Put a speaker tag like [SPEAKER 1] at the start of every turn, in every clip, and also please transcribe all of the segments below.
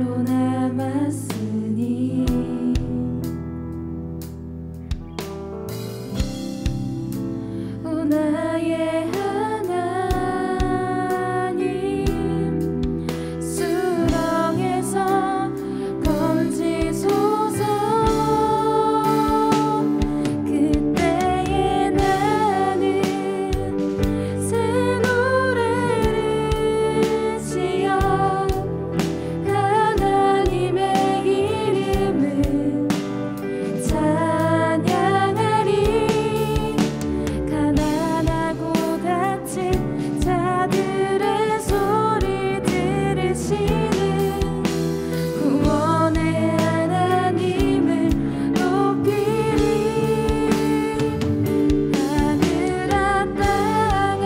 [SPEAKER 1] 홀로 남았으니 오 나의 하나님 수렁에서 건지소서. 그때에 나는 새 노래를 지어 하나님의 이름을 찬양하리. 가난하고 다친 자들의 소리 들으시는 구원의 하나님을 높이리. 하늘아 땅아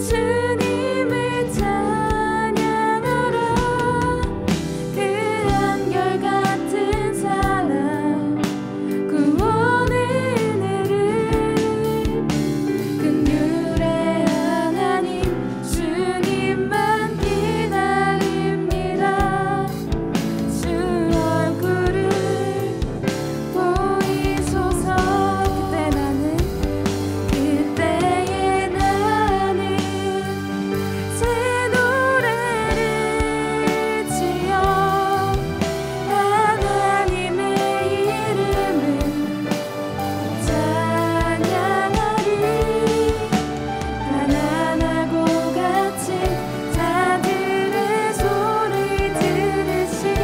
[SPEAKER 1] 주님을 찬양하라. 그 한결같은 사랑 구원의 은혜를 긍휼의 하나님 주님만 기다립니다. 주 얼굴을 보이소서. 그때에 나는 새 노래를 지어 하나님의 이름을 찬양하리. 가난하고 갇힌 자들의 소리 들으시는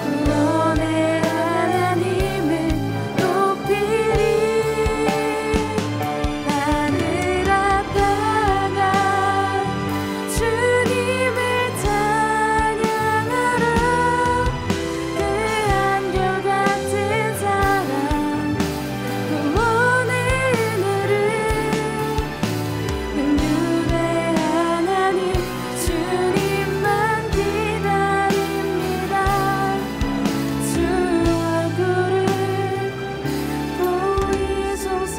[SPEAKER 1] 구원의 하나님을 높이리. 하늘아 땅아 주님을 찬양하라. 그 한결같은 사랑 구원의 은혜를 긍휼의 하나님 주님만 기다립니다. 주 얼굴을 보이소서.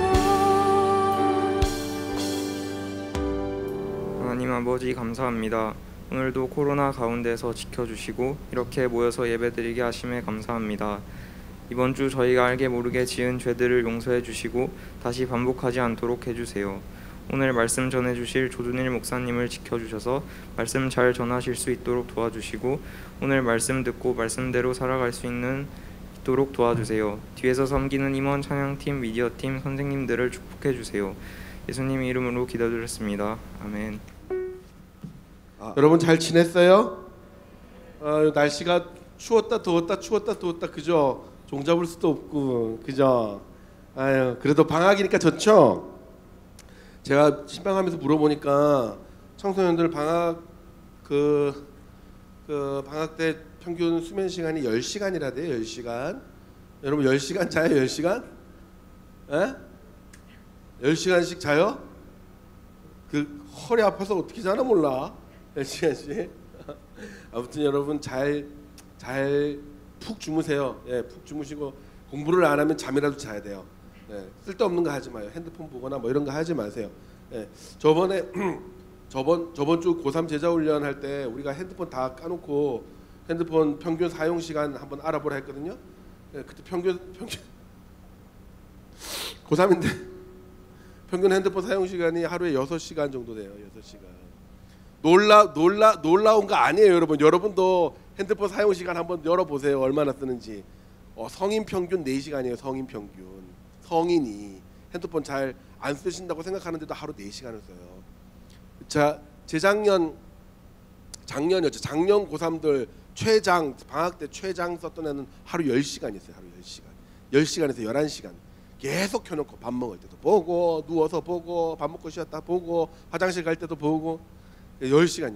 [SPEAKER 2] 하나님 아버지 감사합니다. 오늘도 코로나 가운데서 지켜주시고 이렇게 모여서 예배드리게 하심에 감사합니다. 이번 주 저희가 알게 모르게 지은 죄들을 용서해 주시고 다시 반복하지 않도록 해주세요. 오늘 말씀 전해주실 조준일 목사님을 지켜주셔서 말씀 잘 전하실 수 있도록 도와주시고 오늘 말씀 듣고 말씀대로 살아갈 수 있도록 도와주세요. 뒤에서 섬기는 임원, 찬양팀, 미디어팀, 선생님들을 축복해 주세요. 예수님 이름으로 기도드렸습니다. 아멘.
[SPEAKER 3] 여러분 잘 지냈어요? 날씨가 추웠다 더웠다 추웠다 더웠다 그죠? 종잡을 수도 없고 그죠? 아유 그래도 방학이니까 좋죠? 제가 신방하면서 물어보니까 청소년들 방학 방학 때 평균 수면 시간이 10시간이라대요. 10시간. 여러분 10시간 자요? 10시간? 에? 10시간씩 자요? 그 허리 아파서 어떻게 자나 몰라. 10시간씩. 아무튼 여러분 잘 푹 주무세요. 예, 푹 주무시고 공부를 안 하면 잠이라도 자야 돼요. 예, 쓸데없는 거 하지 마요. 핸드폰 보거나 뭐 이런 거 하지 마세요. 예, 저번 주 고3 제자 훈련 할 때 우리가 핸드폰 다 까놓고 핸드폰 평균 사용 시간 한번 알아보라 했거든요. 예, 그때 평균 고3인데 평균 핸드폰 사용 시간이 하루에 6시간 정도 돼요. 6시간. 놀라운 거 아니에요, 여러분. 여러분도 핸드폰 사용 시간 한번 열어보세요. 얼마나 쓰는지. 성인 평균 4시간이에요. 성인 평균. 성인이 핸드폰 잘 안 쓰신다고 생각하는데도 하루 4시간을 써요. 자, 작년 고3들 방학 때 최장 썼던 애는 하루 10시간 있어요. 하루 10시간. 10시간에서 11시간. 계속 켜놓고 밥 먹을 때도 보고 누워서 보고 밥 먹고 쉬었다 보고 화장실 갈 때도 보고 10시간.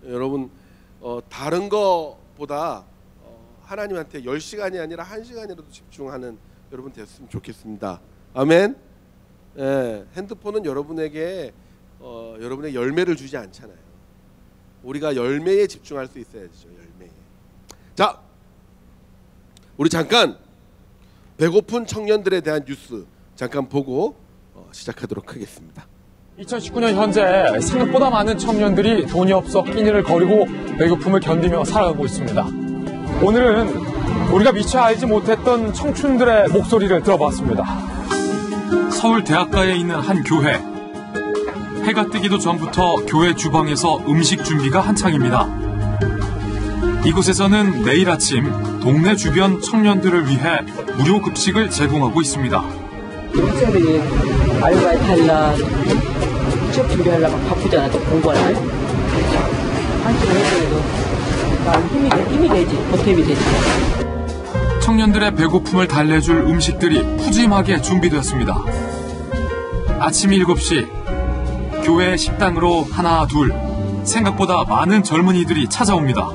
[SPEAKER 3] 여러분 다른 거보다 하나님한테 10시간이 아니라 1시간이라도 집중하는 여러분 됐으면 좋겠습니다. 아멘. 예, 핸드폰은 여러분에게 여러분의 열매를 주지 않잖아요. 우리가 열매에 집중할 수 있어야죠. 열매에. 자, 우리 잠깐 배고픈 청년들에 대한 뉴스 잠깐 보고 시작하도록 하겠습니다.
[SPEAKER 4] 2019년 현재 생각보다 많은 청년들이 돈이 없어 끼니를 거리고 배고픔을 견디며 살아가고 있습니다. 오늘은 우리가 미처 알지 못했던 청춘들의 목소리를 들어봤습니다. 서울 대학가에 있는 한 교회. 해가 뜨기도 전부터 교회 주방에서 음식 준비가 한창입니다. 이곳에서는 내일 아침 동네 주변 청년들을 위해 무료 급식을 제공하고 있습니다.
[SPEAKER 5] 학생들이 아르바이트 하려나 취업 준비하려면 바쁘잖아. 또 공부하려면 한시간 해도 힘이 되지. 보탬이 되지.
[SPEAKER 4] 청년들의 배고픔을 달래줄 음식들이 푸짐하게 준비되었습니다. 아침 7시 교회 식당으로 하나 둘 생각보다 많은 젊은이들이 찾아옵니다.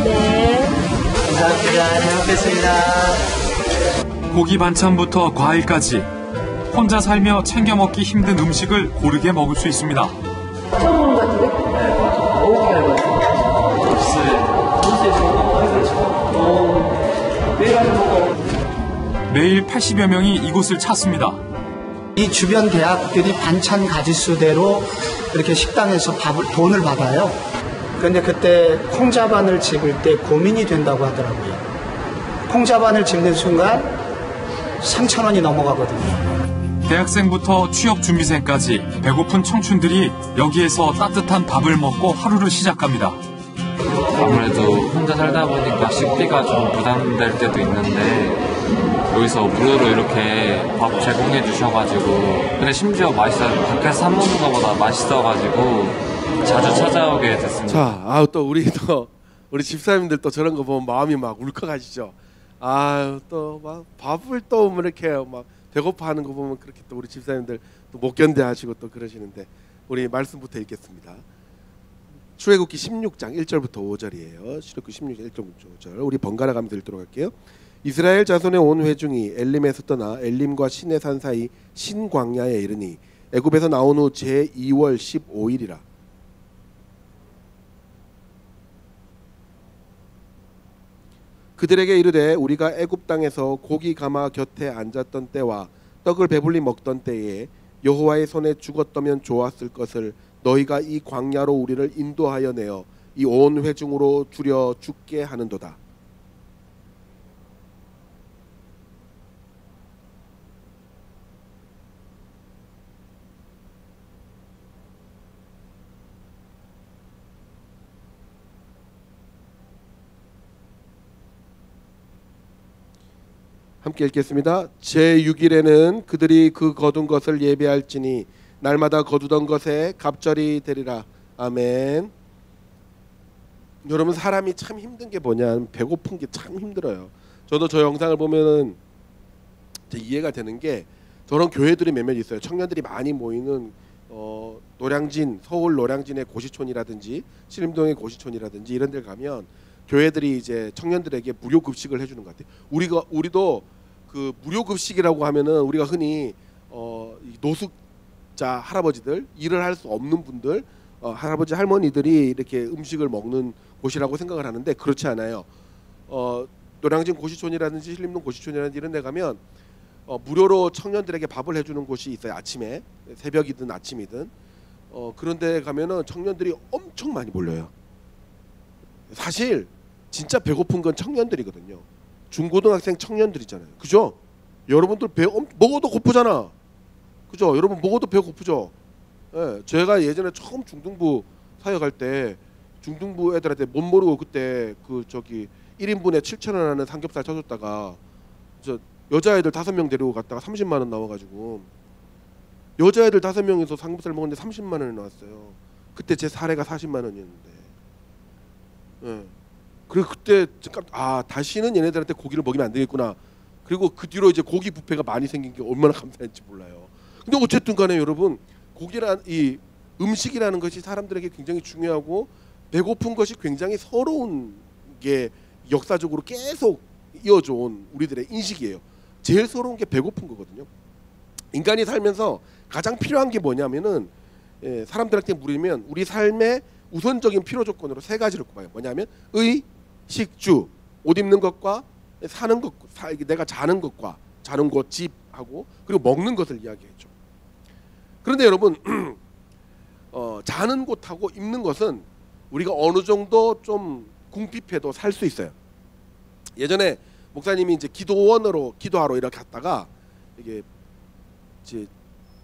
[SPEAKER 5] 네. 감사합니다. 잘 먹겠습니다.
[SPEAKER 4] 고기 반찬부터 과일까지 혼자 살며 챙겨 먹기 힘든 음식을 고르게 먹을 수 있습니다.
[SPEAKER 5] 처음 보는 것 같은데? 네. 어떻게 알고 있어요?
[SPEAKER 4] 매일 80여 명이 이곳을 찾습니다.
[SPEAKER 6] 이 주변 대학들이 반찬 가짓수대로 이렇게 식당에서 돈을 받아요. 그런데 그때 콩자반을 집을 때 고민이 된다고 하더라고요. 콩자반을 집는 순간 3,000원이 넘어가거든요.
[SPEAKER 4] 대학생부터 취업준비생까지 배고픈 청춘들이 여기에서 따뜻한 밥을 먹고 하루를 시작합니다.
[SPEAKER 7] 아무래도 혼자 살다 보니까 식비가 좀 부담될 때도 있는데 여기서 무료로 이렇게 밥 제공해 주셔가지고 근데 심지어 맛있어요. 밖에서 사 먹는 것보다 맛있어가지고 자주 찾아오게 됐습니다.
[SPEAKER 3] 자, 또 우리 집사님들 또 저런 거 보면 마음이 막 울컥하시죠. 또 막 밥을 또 이렇게 막 배고파하는 거 보면 그렇게 또 우리 집사님들 또 못 견뎌하시고 또 그러시는데 우리 말씀부터 읽겠습니다. 출애굽기 16장 1절부터 5절이에요. 출애굽기 16장 1절부터 5절. 우리 번갈아 가면서 읽도록 할게요. 이스라엘 자손의 온 회중이 엘림에서 떠나 엘림과 시내산 사이 신광야에 이르니 애굽에서 나온 후 제2월 15일이라. 그들에게 이르되 우리가 애굽 땅에서 고기 가마 곁에 앉았던 때와 떡을 배불리 먹던 때에 여호와의 손에 죽었다면 좋았을 것을 너희가 이 광야로 우리를 인도하여 내어 이 온 회중으로 줄여 죽게 하는도다. 함께 읽겠습니다. 제6일에는 그들이 그 거둔 것을 예배할지니 날마다 거두던 것에 갑절이 되리라. 아멘. 여러분, 사람이 참 힘든 게 뭐냐, 배고픈 게 참 힘들어요. 저도 저 영상을 보면은 이해가 되는 게 저런 교회들이 몇몇 있어요. 청년들이 많이 모이는 노량진, 서울 노량진의 고시촌이라든지 신림동의 고시촌이라든지 이런 데 가면 교회들이 이제 청년들에게 무료 급식을 해주는 것 같아요. 우리도 그 무료 급식이라고 하면은 우리가 흔히 노숙자 할아버지들, 일을 할 수 없는 분들, 할아버지 할머니들이 이렇게 음식을 먹는 곳이라고 생각을 하는데 그렇지 않아요. 노량진 고시촌이라든지 신림동 고시촌이라든지 이런 데 가면 무료로 청년들에게 밥을 해주는 곳이 있어요. 아침에, 새벽이든 아침이든. 그런데 가면은 청년들이 엄청 많이 몰려요. 사실 진짜 배고픈 건 청년들이거든요. 중고등학생 청년들이잖아요. 그죠? 여러분들 먹어도 고프잖아. 그죠? 여러분 먹어도 배 고프죠? 예, 제가 예전에 처음 중등부 사역할 때 중등부 애들한테 못 모르고 그때 1인분에 7,000원 하는 삼겹살 쳐줬다가 여자애들 5명 데리고 갔다가 30만 원 나와가지고 여자애들 5명이서 삼겹살 먹었는데 30만 원이 나왔어요. 그때 제 사례가 40만 원이었는데. 예. 그리고 그때 다시는 얘네들한테 고기를 먹이면 안 되겠구나. 그리고 그 뒤로 이제 고기 뷔페가 많이 생긴 게 얼마나 감사했는지 몰라요. 근데 어쨌든 간에 여러분, 이 음식이라는 것이 사람들에게 굉장히 중요하고 배고픈 것이 굉장히 서러운 게 역사적으로 계속 이어져 온 우리들의 인식이에요. 제일 서러운 게 배고픈 거거든요. 인간이 살면서 가장 필요한 게 뭐냐면은 사람들한테 물으면 우리 삶의 우선적인 필요 조건으로 3가지를 꼽아요. 뭐냐면 의, 식주, 옷 입는 것과 사는 것, 내가 자는 것과 자는 곳, 집하고 그리고 먹는 것을 이야기했죠. 그런데 여러분 자는 곳하고 입는 것은 우리가 어느 정도 좀 궁핍해도 살 수 있어요. 예전에 목사님이 이제 기도원으로 기도하러 이렇게 갔다가 이게 이제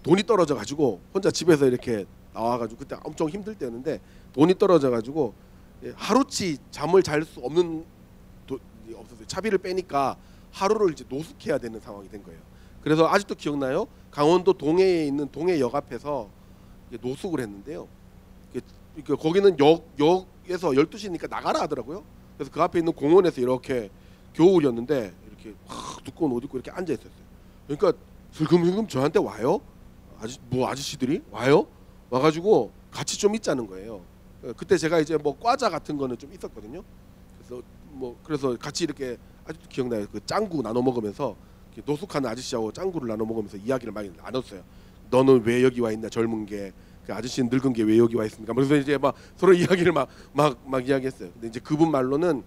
[SPEAKER 3] 돈이 떨어져 가지고 혼자 집에서 이렇게 나와가지고 그때 엄청 힘들 때였는데 돈이 떨어져 가지고 하루치 잠을 잘 수 없는 없었어요. 차비를 빼니까 하루를 이제 노숙해야 되는 상황이 된 거예요. 그래서 아직도 기억나요? 강원도 동해에 있는 동해역 앞에서 노숙을 했는데요. 거기는 역에서 12시니까 나가라 하더라고요. 그래서 그 앞에 있는 공원에서 이렇게 겨울이었는데 이렇게 확 두꺼운 옷 입고 이렇게 앉아 있었어요. 그러니까 슬금슬금 저한테 와요. 아저씨들이 와요. 와가지고 같이 좀 있자는 거예요. 그때 제가 이제 뭐 과자 같은 거는 좀 있었거든요. 그래서 같이 이렇게 아직도 기억나요. 그 짱구 나눠 먹으면서 노숙하는 아저씨하고 짱구를 나눠 먹으면서 이야기를 많이 나눴어요. 너는 왜 여기 와 있냐 젊은 게, 그 아저씨는 늙은 게 왜 여기 와 있습니까? 그래서 이제 막 서로 이야기를 막 이야기했어요. 근데 이제 그분 말로는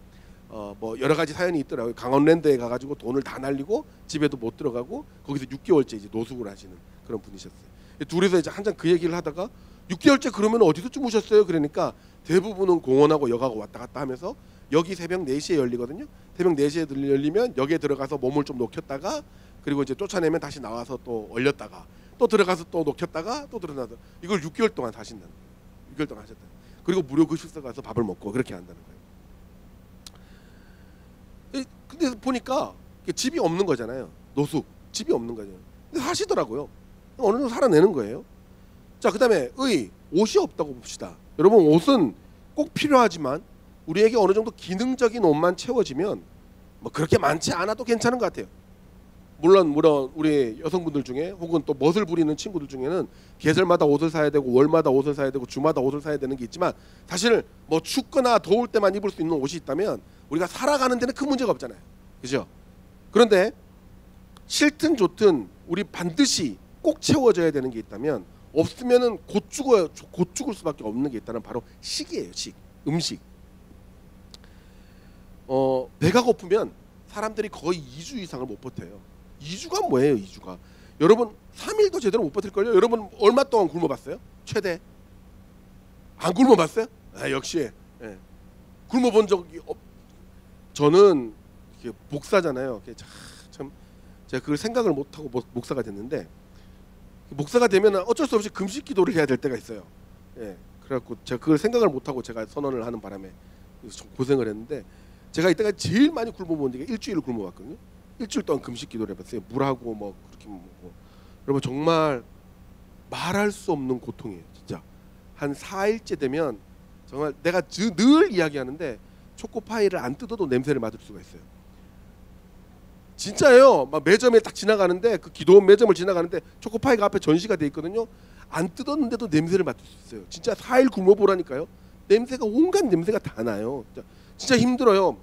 [SPEAKER 3] 뭐 여러 가지 사연이 있더라고요. 강원랜드에 가가지고 돈을 다 날리고 집에도 못 들어가고 거기서 6개월째 이제 노숙을 하시는 그런 분이셨어요. 둘이서 이제 한참 그 얘기를 하다가 6개월째 그러면 어디서 주무셨어요? 그러니까 대부분은 공원하고 역하고 왔다 갔다 하면서 역이 새벽 4시에 열리거든요. 새벽 4시에 열리면 역에 들어가서 몸을 좀 녹였다가 그리고 이제 쫓아내면 다시 나와서 또 얼렸다가 또 들어가서 또 녹였다가 또 들어나서 이걸 6개월 동안 하신다는 거예요. 6개월 동안 하셨다. 그리고 무료 급식소 가서 밥을 먹고 그렇게 한다는 거예요. 근데 보니까 집이 없는 거잖아요. 노숙, 집이 없는 거잖아요. 근데 하시더라고요. 어느 정도 살아내는 거예요. 자, 그다음에 옷이 없다고 봅시다. 여러분 옷은 꼭 필요하지만 우리에게 어느 정도 기능적인 옷만 채워지면 뭐 그렇게 많지 않아도 괜찮은 것 같아요. 물론 우리 여성분들 중에 혹은 또 멋을 부리는 친구들 중에는 계절마다 옷을 사야 되고 월마다 옷을 사야 되고 주마다 옷을 사야 되는 게 있지만 사실 뭐 춥거나 더울 때만 입을 수 있는 옷이 있다면 우리가 살아가는 데는 큰 문제가 없잖아요. 그죠? 그런데 싫든 좋든 우리 반드시 꼭 채워져야 되는 게 있다면 없으면은 곧 죽을 수밖에 없는 게 있다는 바로 식이에요. 음식. 배가 고프면 사람들이 거의 2주 이상을 못 버텨요. 2주가 뭐예요? 2주가 여러분 3일도 제대로 못 버틸걸요? 여러분 얼마 동안 굶어봤어요? 최대 안 굶어봤어요? 역시 굶어본 적이 저는 목사잖아요. 참 제가 그걸 생각을 못하고 목사가 됐는데 목사가 되면 어쩔 수 없이 금식 기도를 해야 될 때가 있어요. 그래갖고 제가 그걸 생각을 못하고 제가 선언을 하는 바람에 좀 고생을 했는데 제가 이때가 제일 많이 굶어본 적이 일주일을 굶어봤거든요. 일주일 동안 금식 기도를 해봤어요. 물하고 뭐 그렇게 먹고. 여러분 정말 말할 수 없는 고통이에요. 진짜 한 4일째 되면 정말 내가 늘 이야기하는데 초코파이를 안 뜯어도 냄새를 맡을 수가 있어요. 진짜예요. 막 매점에 딱 지나가는데 그 기도원 매점을 지나가는데 초코파이가 앞에 전시가 돼 있거든요. 안 뜯었는데도 냄새를 맡을 수 있어요. 진짜 4일 굶어보라니까요. 냄새가 온갖 냄새가 다 나요. 진짜 힘들어요.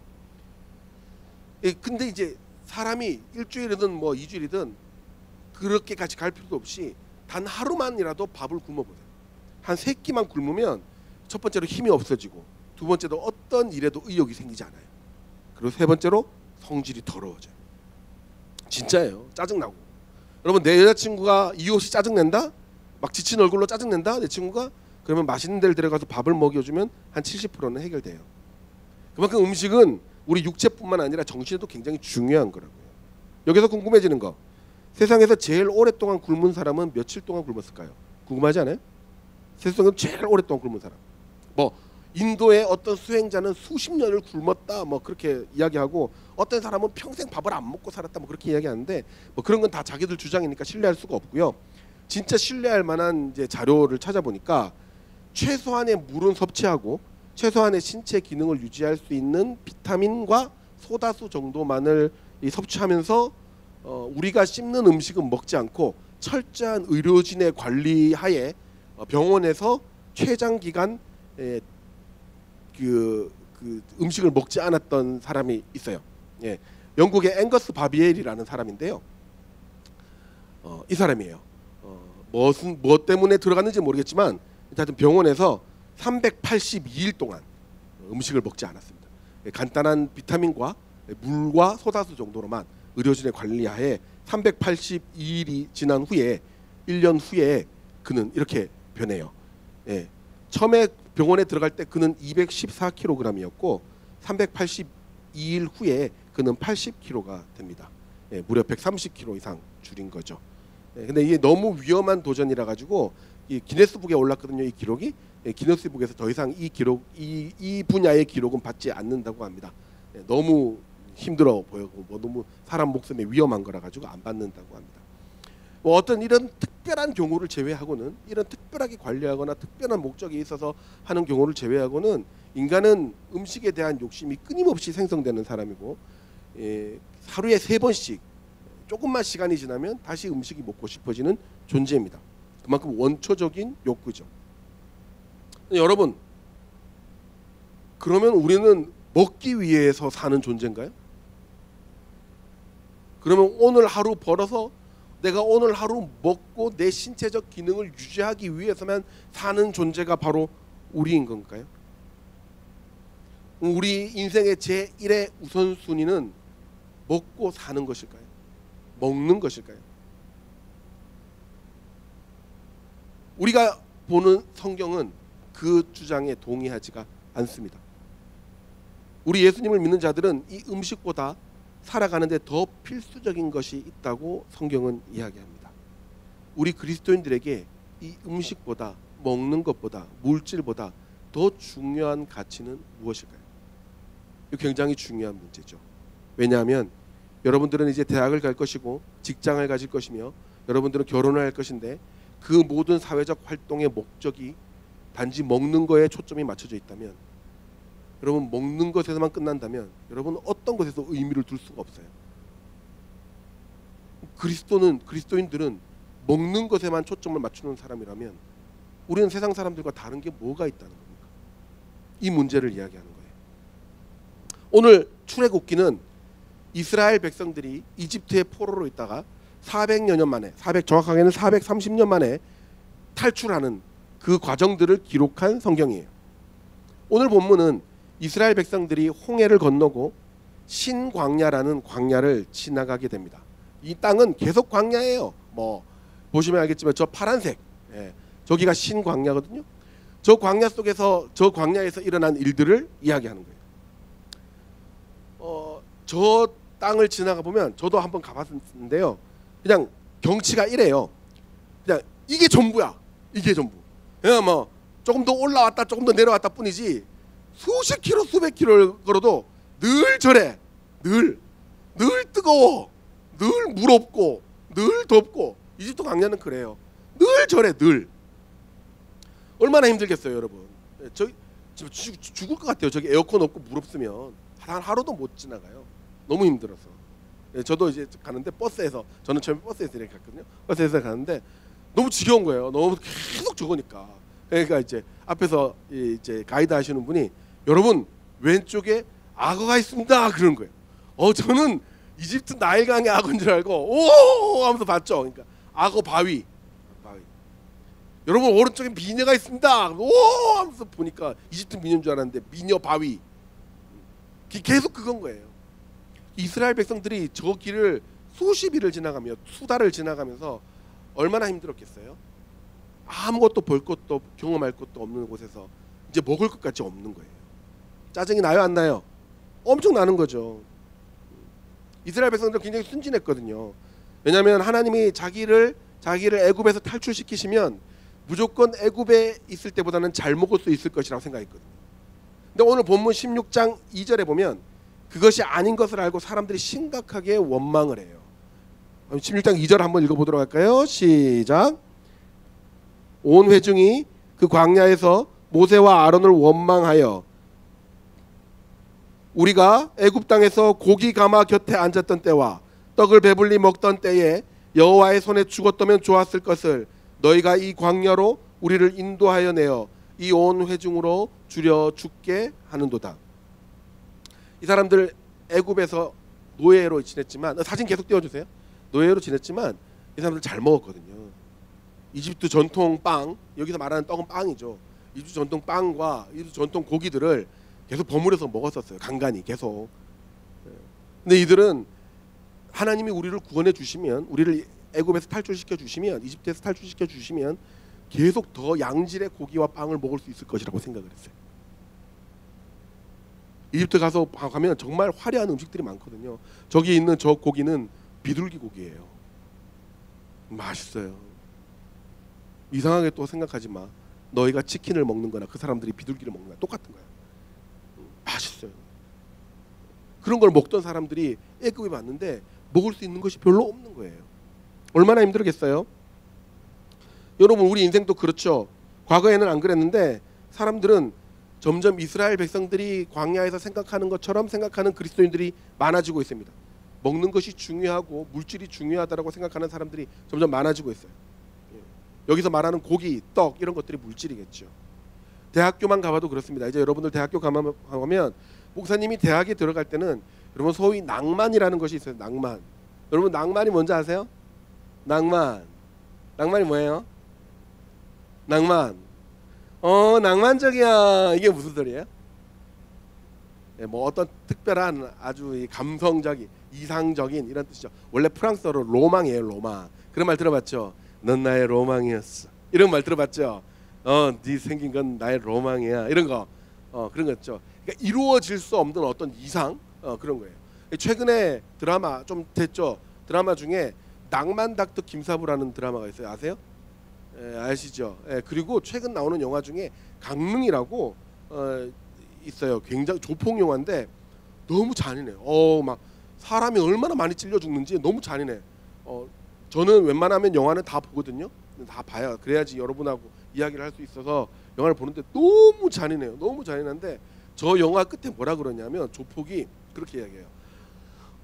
[SPEAKER 3] 근데 이제 사람이 일주일이든 뭐 2주일이든 그렇게까지 갈 필요도 없이 단 하루만이라도 밥을 굶어보세요. 한 3끼만 굶으면 첫 번째로 힘이 없어지고 두 번째로 어떤 일에도 의욕이 생기지 않아요. 그리고 세 번째로 성질이 더러워져요. 진짜예요. 짜증나고. 여러분 내 여자친구가 이유 없이 짜증낸다? 막 지친 얼굴로 짜증낸다? 내 친구가? 그러면 맛있는 데를 데려가서 밥을 먹여주면 한 70%는 해결돼요. 그만큼 음식은 우리 육체뿐만 아니라 정신에도 굉장히 중요한 거라고요. 여기서 궁금해지는 거. 세상에서 제일 오랫동안 굶은 사람은 며칠 동안 굶었을까요? 궁금하지 않아요? 세상에서 제일 오랫동안 굶은 사람. 뭐 인도의 어떤 수행자는 수십 년을 굶었다 뭐 그렇게 이야기하고 어떤 사람은 평생 밥을 안 먹고 살았다 뭐 그렇게 이야기하는데 뭐 그런 건 다 자기들 주장이니까 신뢰할 수가 없고요. 진짜 신뢰할 만한 이제 자료를 찾아보니까 최소한의 물은 섭취하고 최소한의 신체 기능을 유지할 수 있는 비타민과 소다수 정도만을 섭취하면서 우리가 씹는 음식은 먹지 않고 철저한 의료진의 관리하에 병원에서 최장 기간 그 음식을 먹지 않았던 사람이 있어요. 영국의 앵거스 바비엘이라는 사람인데요. 이 사람이에요. 무엇 때문에 들어갔는지 모르겠지만 일단 병원에서 382일 동안 음식을 먹지 않았습니다. 간단한 비타민과 물과 소다수 정도로만 의료진의 관리하에 382일이 지난 후에 1년 후에 그는 이렇게 변해요. 예. 처음에 병원에 들어갈 때 그는 214kg이었고 382일 후에 그는 80kg가 됩니다. 예, 무려 130kg 이상 줄인 거죠. 예, 근데 이게 너무 위험한 도전이라 가지고 이 기네스북에 올랐거든요. 이 기록이. 예, 기네스북에서 더 이상 이 기록 이 분야의 기록은 받지 않는다고 합니다. 예, 너무 힘들어 보이고 뭐 너무 사람 목숨에 위험한 거라 가지고 안 받는다고 합니다. 뭐 어떤 이런 특별한 경우를 제외하고는 이런 특별하게 관리하거나 특별한 목적이 있어서 하는 경우를 제외하고는 인간은 음식에 대한 욕심이 끊임없이 생성되는 사람이고 예, 하루에 3번씩 조금만 시간이 지나면 다시 음식이 먹고 싶어지는 존재입니다. 그만큼 원초적인 욕구죠. 여러분, 그러면 우리는 먹기 위해서 사는 존재인가요? 그러면 오늘 하루 벌어서 내가 오늘 하루 먹고 내 신체적 기능을 유지하기 위해서만 사는 존재가 바로 우리인 건가요? 우리 인생의 제1의 우선순위는 먹고 사는 것일까요? 먹는 것일까요? 우리가 보는 성경은 그 주장에 동의하지가 않습니다. 우리 예수님을 믿는 자들은 이 음식보다 살아가는데 더 필수적인 것이 있다고 성경은 이야기합니다. 우리 그리스도인들에게 이 음식보다 먹는 것보다 물질보다 더 중요한 가치는 무엇일까요? 이거 굉장히 중요한 문제죠. 왜냐하면 여러분들은 이제 대학을 갈 것이고 직장을 가질 것이며 여러분들은 결혼을 할 것인데 그 모든 사회적 활동의 목적이 단지 먹는 거에 초점이 맞춰져 있다면 여러분 먹는 것에서만 끝난다면 여러분은 어떤 것에서 의미를 둘 수가 없어요. 그리스도인들은 먹는 것에만 초점을 맞추는 사람이라면 우리는 세상 사람들과 다른 게 뭐가 있다는 겁니까? 이 문제를 이야기하는 거예요. 오늘 출애굽기는 이스라엘 백성들이 이집트의 포로로 있다가 400여 년 만에 정확하게는 430년 만에 탈출하는 그 과정들을 기록한 성경이에요. 오늘 본문은 이스라엘 백성들이 홍해를 건너고 신광야라는 광야를 지나가게 됩니다. 이 땅은 계속 광야예요. 뭐 보시면 알겠지만 저 파란색, 예, 저기가 신광야거든요. 저 광야 속에서 저 광야에서 일어난 일들을 이야기하는 거예요. 저 땅을 지나가 보면 저도 한번 가봤는데요. 그냥 경치가 이래요. 그냥 이게 전부야. 이게 전부. 그냥 뭐 조금 더 올라왔다 조금 더 내려왔다 뿐이지 수십 킬로 수백 킬로를 걸어도 늘 저래. 늘 뜨거워. 늘 무럽고 늘 덥고 이집트 광야는 그래요. 늘 저래. 늘. 얼마나 힘들겠어요 여러분. 저기 죽을 것 같아요. 저기 에어컨 없고 무럽으면 한 하루도 못 지나가요. 너무 힘들어서. 저도 이제 가는데 버스에서 저는 처음에 버스에서 이렇게 갔거든요. 버스에서 가는데 너무 지겨운 거예요. 너무 계속 적으니까. 그러니까 이제 앞에서 이제 가이드 하시는 분이 여러분 왼쪽에 악어가 있습니다 그런 거예요. 저는 이집트 나일강의 악어인 줄 알고 오 하면서 봤죠. 그러니까 악어 바위. 여러분 오른쪽에 미녀가 있습니다. 오 하면서 보니까 이집트 미녀인 줄 알았는데 미녀 바위. 계속 그건 거예요. 이스라엘 백성들이 저 길을 수십 일을 지나가며 수달을 지나가면서 얼마나 힘들었겠어요. 아무것도 볼 것도 경험할 것도 없는 곳에서 이제 먹을 것까지 없는 거예요. 짜증이 나요 안 나요? 엄청 나는 거죠. 이스라엘 백성들은 굉장히 순진했거든요. 왜냐하면 하나님이 자기를 애굽에서 탈출시키시면 무조건 애굽에 있을 때보다는 잘 먹을 수 있을 것이라고 생각했거든요. 근데 오늘 본문 16장 2절에 보면 그것이 아닌 것을 알고 사람들이 심각하게 원망을 해요. 16장 2절 한번 읽어보도록 할까요? 시작. 온 회중이 그 광야에서 모세와 아론을 원망하여 우리가 애굽 땅에서 고기 가마 곁에 앉았던 때와 떡을 배불리 먹던 때에 여호와의 손에 죽었다면 좋았을 것을 너희가 이 광야로 우리를 인도하여 내어 이 온 회중으로 줄여 죽게 하는도다. 이 사람들 애굽에서 노예로 지냈지만 사진 계속 띄워주세요. 노예로 지냈지만 이 사람들 잘 먹었거든요. 이집트 전통 빵, 여기서 말하는 떡은 빵이죠. 이집트 전통 빵과 이집트 전통 고기들을 계속 버무려서 먹었었어요. 간간히 계속. 근데 이들은 하나님이 우리를 구원해 주시면, 우리를 애굽에서 탈출시켜 주시면, 이집트에서 탈출시켜 주시면 계속 더 양질의 고기와 빵을 먹을 수 있을 것이라고 생각을 했어요. 이집트 가면 정말 화려한 음식들이 많거든요. 저기 있는 저 고기는 비둘기 고기예요. 맛있어요. 이상하게 또 생각하지 마. 너희가 치킨을 먹는 거나 그 사람들이 비둘기를 먹는 거나 똑같은 거야. 맛있어요. 그런 걸 먹던 사람들이 A급이 맞는데 먹을 수 있는 것이 별로 없는 거예요. 얼마나 힘들겠어요? 여러분, 우리 인생도 그렇죠. 과거에는 안 그랬는데 사람들은 점점 이스라엘 백성들이 광야에서 생각하는 것처럼 생각하는 그리스도인들이 많아지고 있습니다. 먹는 것이 중요하고 물질이 중요하다고 생각하는 사람들이 점점 많아지고 있어요. 여기서 말하는 고기, 떡 이런 것들이 물질이겠죠. 대학교만 가봐도 그렇습니다. 이제 여러분들 대학교 가면 목사님이 대학에 들어갈 때는 여러분 소위 낭만이라는 것이 있어요. 낭만. 여러분 낭만이 뭔지 아세요? 낭만이 뭐예요? 낭만. 낭만적이야. 이게 무슨 소리예요? 뭐 어떤 특별한 아주 감성적인, 이상적인 이런 뜻이죠. 원래 프랑스어로 로망이에요. 로망. 그런 말 들어봤죠? 넌 나의 로망이었어. 이런 말 들어봤죠? 네 생긴 건 나의 로망이야. 이런 거. 그런 거죠. 그러니까 이루어질 수 없는 어떤 이상 그런 거예요. 최근에 드라마 좀 됐죠. 드라마 중에 낭만 닥터 김사부라는 드라마가 있어요. 아세요? 아시죠? 그리고 최근 나오는 영화 중에 강릉이라고 있어요. 굉장히 조폭 영화인데 너무 잔인해요. 막 사람이 얼마나 많이 찔려 죽는지 너무 잔인해. 저는 웬만하면 영화는 다 보거든요. 다 봐요. 그래야지 여러분하고 이야기를 할 수 있어서 영화를 보는데 너무 잔인해요. 너무 잔인한데 저 영화 끝에 뭐라 그러냐면 조폭이 그렇게 이야기해요.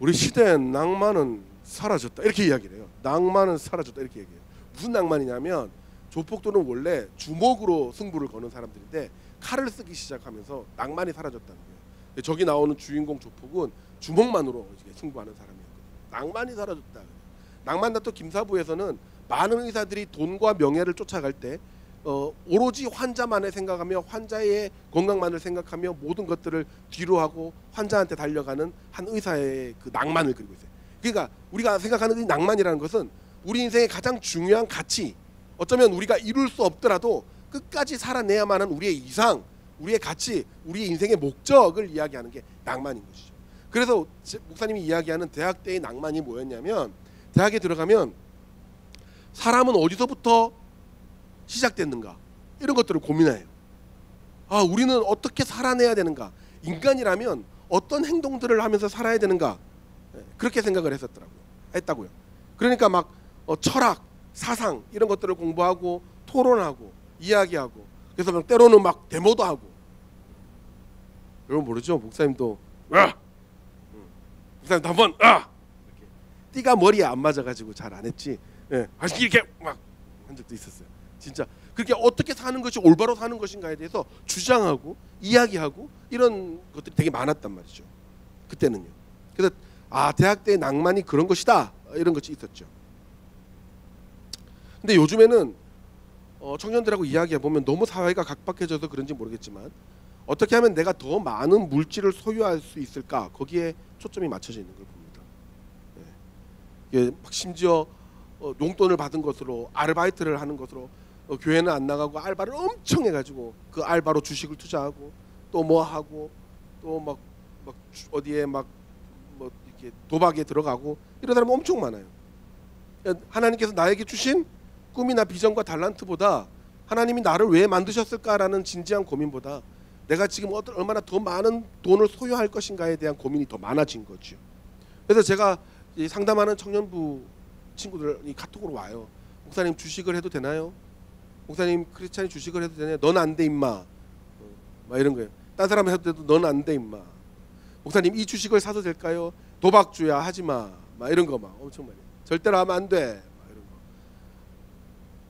[SPEAKER 3] 우리 시대엔 낭만은 사라졌다. 이렇게 이야기를 해요. 낭만은 사라졌다. 이렇게 얘기해요. 무슨 낭만이냐면 조폭들은 원래 주먹으로 승부를 거는 사람들인데 칼을 쓰기 시작하면서 낭만이 사라졌다는 거예요. 저기 나오는 주인공 조폭은 주먹만으로 승부하는 사람이었거든요. 낭만이 사라졌다. 낭만 닥터 김사부에서는 많은 의사들이 돈과 명예를 쫓아갈 때 오로지 환자만을 생각하며 환자의 건강만을 생각하며 모든 것들을 뒤로 하고 환자한테 달려가는 한 의사의 그 낭만을 그리고 있어요. 그러니까 우리가 생각하는 이 낭만이라는 것은 우리 인생의 가장 중요한 가치, 어쩌면 우리가 이룰 수 없더라도 끝까지 살아내야만 하는 우리의 이상, 우리의 가치, 우리의 인생의 목적을 이야기하는 게 낭만인 것이죠. 그래서 목사님이 이야기하는 대학 때의 낭만이 뭐였냐면 대학에 들어가면 사람은 어디서부터 시작됐는가 이런 것들을 고민해요. 우리는 어떻게 살아내야 되는가, 인간이라면 어떤 행동들을 하면서 살아야 되는가, 그렇게 생각을 했다고요. 그러니까 막 철학, 사상 이런 것들을 공부하고 토론하고 이야기하고, 그래서 때로는 막 데모도 하고. 여러분 모르죠? 목사님도 목사님도 한번 이렇게 띠가 머리에 안 맞아가지고 잘 안 했지. 이렇게 막 한 적도 있었어요. 진짜 그렇게 어떻게 사는 것이 올바로 사는 것인가에 대해서 주장하고 이야기하고 이런 것들이 되게 많았단 말이죠. 그때는요. 그래서 대학 때의 낭만이 그런 것이다 이런 것이 있었죠. 근데 요즘에는 청년들하고 이야기해보면 너무 사회가 각박해져서 그런지 모르겠지만 어떻게 하면 내가 더 많은 물질을 소유할 수 있을까, 거기에 초점이 맞춰져 있는 걸 봅니다. 심지어 용돈을 받은 것으로 아르바이트를 하는 것으로 교회는 안 나가고 알바를 엄청 해가지고 그 알바로 주식을 투자하고 또 뭐 하고 또 막 어디에 막 뭐 이렇게 도박에 들어가고 이런 사람 엄청 많아요. 하나님께서 나에게 주신 꿈이나 비전과 달란트보다 하나님이 나를 왜 만드셨을까라는 진지한 고민보다 내가 지금 얼마나 더 많은 돈을 소유할 것인가에 대한 고민이 더 많아진 거죠. 그래서 제가 상담하는 청년부 친구들이 카톡으로 와요. 목사님 주식을 해도 되나요? 목사님 크리스찬이 주식을 해도 되나요? 넌 안 돼 임마. 막 이런 거예요. 딴 사람 해도 돼도 넌 안 돼 임마. 목사님 이 주식을 사도 될까요? 도박주야 하지마. 막 이런 거 막 엄청 많이. 절대로 하면 안 돼. 막 이런 거.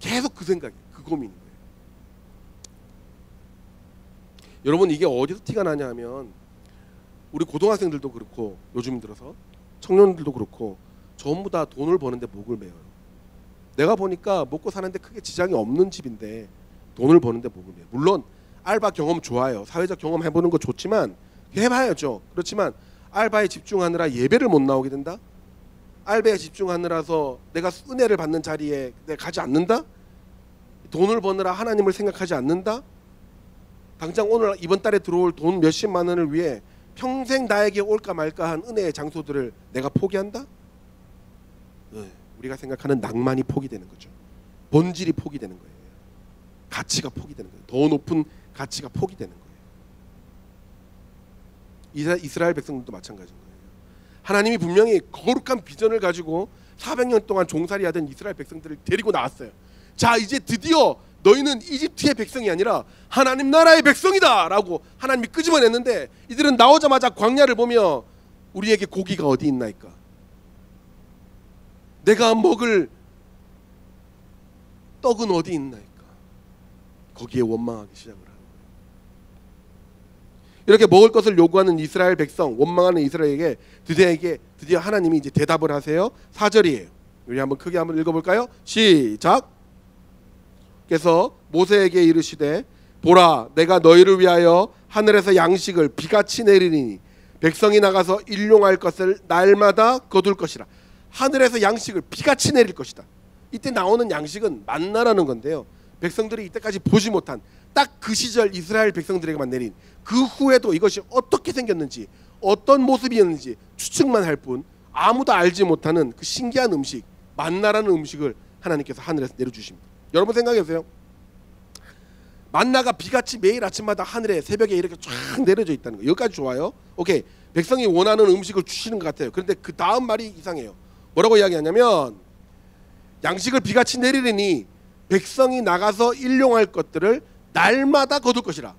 [SPEAKER 3] 계속 그 생각이, 그 고민인 거예요. 여러분 이게 어디서 티가 나냐 하면 우리 고등학생들도 그렇고 요즘 들어서 청년들도 그렇고 전부 다 돈을 버는데 목을 매요. 내가 보니까 먹고 사는데 크게 지장이 없는 집인데 돈을 버는데 목을 매요. 물론 알바 경험 좋아요. 사회적 경험 해보는 거 좋지만 해봐야죠. 그렇지만 알바에 집중하느라 예배를 못 나오게 된다? 알바에 집중하느라서 내가 은혜를 받는 자리에 내가 가지 않는다? 돈을 버느라 하나님을 생각하지 않는다? 당장 오늘 이번 달에 들어올 돈 몇십만 원을 위해 평생 나에게 올까 말까한 은혜의 장소들을 내가 포기한다? 우리가 생각하는 낭만이 포기되는 거죠. 본질이 포기되는 거예요. 가치가 포기되는 거예요. 더 높은 가치가 포기되는 거예요. 이스라엘 백성들도 마찬가지인 거예요. 하나님이 분명히 거룩한 비전을 가지고 400년 동안 종살이하던 이스라엘 백성들을 데리고 나왔어요. 자, 이제 드디어 너희는 이집트의 백성이 아니라 하나님 나라의 백성이다 라고 하나님이 끄집어냈는데, 이들은 나오자마자 광야를 보며 우리에게 고기가 어디 있나이까, 내가 먹을 떡은 어디 있나이까, 거기에 원망하기 시작을 하는 거예요. 이렇게 먹을 것을 요구하는 이스라엘 백성, 원망하는 이스라엘에게 드디어 하나님이 이제 대답을 하세요. 4절이에요. 우리 한번 크게 한번 읽어볼까요? 시작. 그래서 모세에게 이르시되 보라, 내가 너희를 위하여 하늘에서 양식을 비같이 내리니 백성이 나가서 일용할 것을 날마다 거둘 것이라. 하늘에서 양식을 비같이 내릴 것이다. 이때 나오는 양식은 만나라는 건데요, 백성들이 이때까지 보지 못한 딱 그 시절 이스라엘 백성들에게만 내린, 그 후에도 이것이 어떻게 생겼는지 어떤 모습이었는지 추측만 할 뿐 아무도 알지 못하는 그 신기한 음식, 만나라는 음식을 하나님께서 하늘에서 내려주십니다. 여러분 생각해보세요. 만나가 비같이 매일 아침마다 하늘에 새벽에 이렇게 쫙 내려져 있다는 거, 여기까지 좋아요. 오케이, 백성이 원하는 음식을 주시는 것 같아요. 그런데 그 다음 말이 이상해요. 뭐라고 이야기하냐면, 양식을 비같이 내리니 백성이 나가서 일용할 것들을 날마다 거둘 것이라.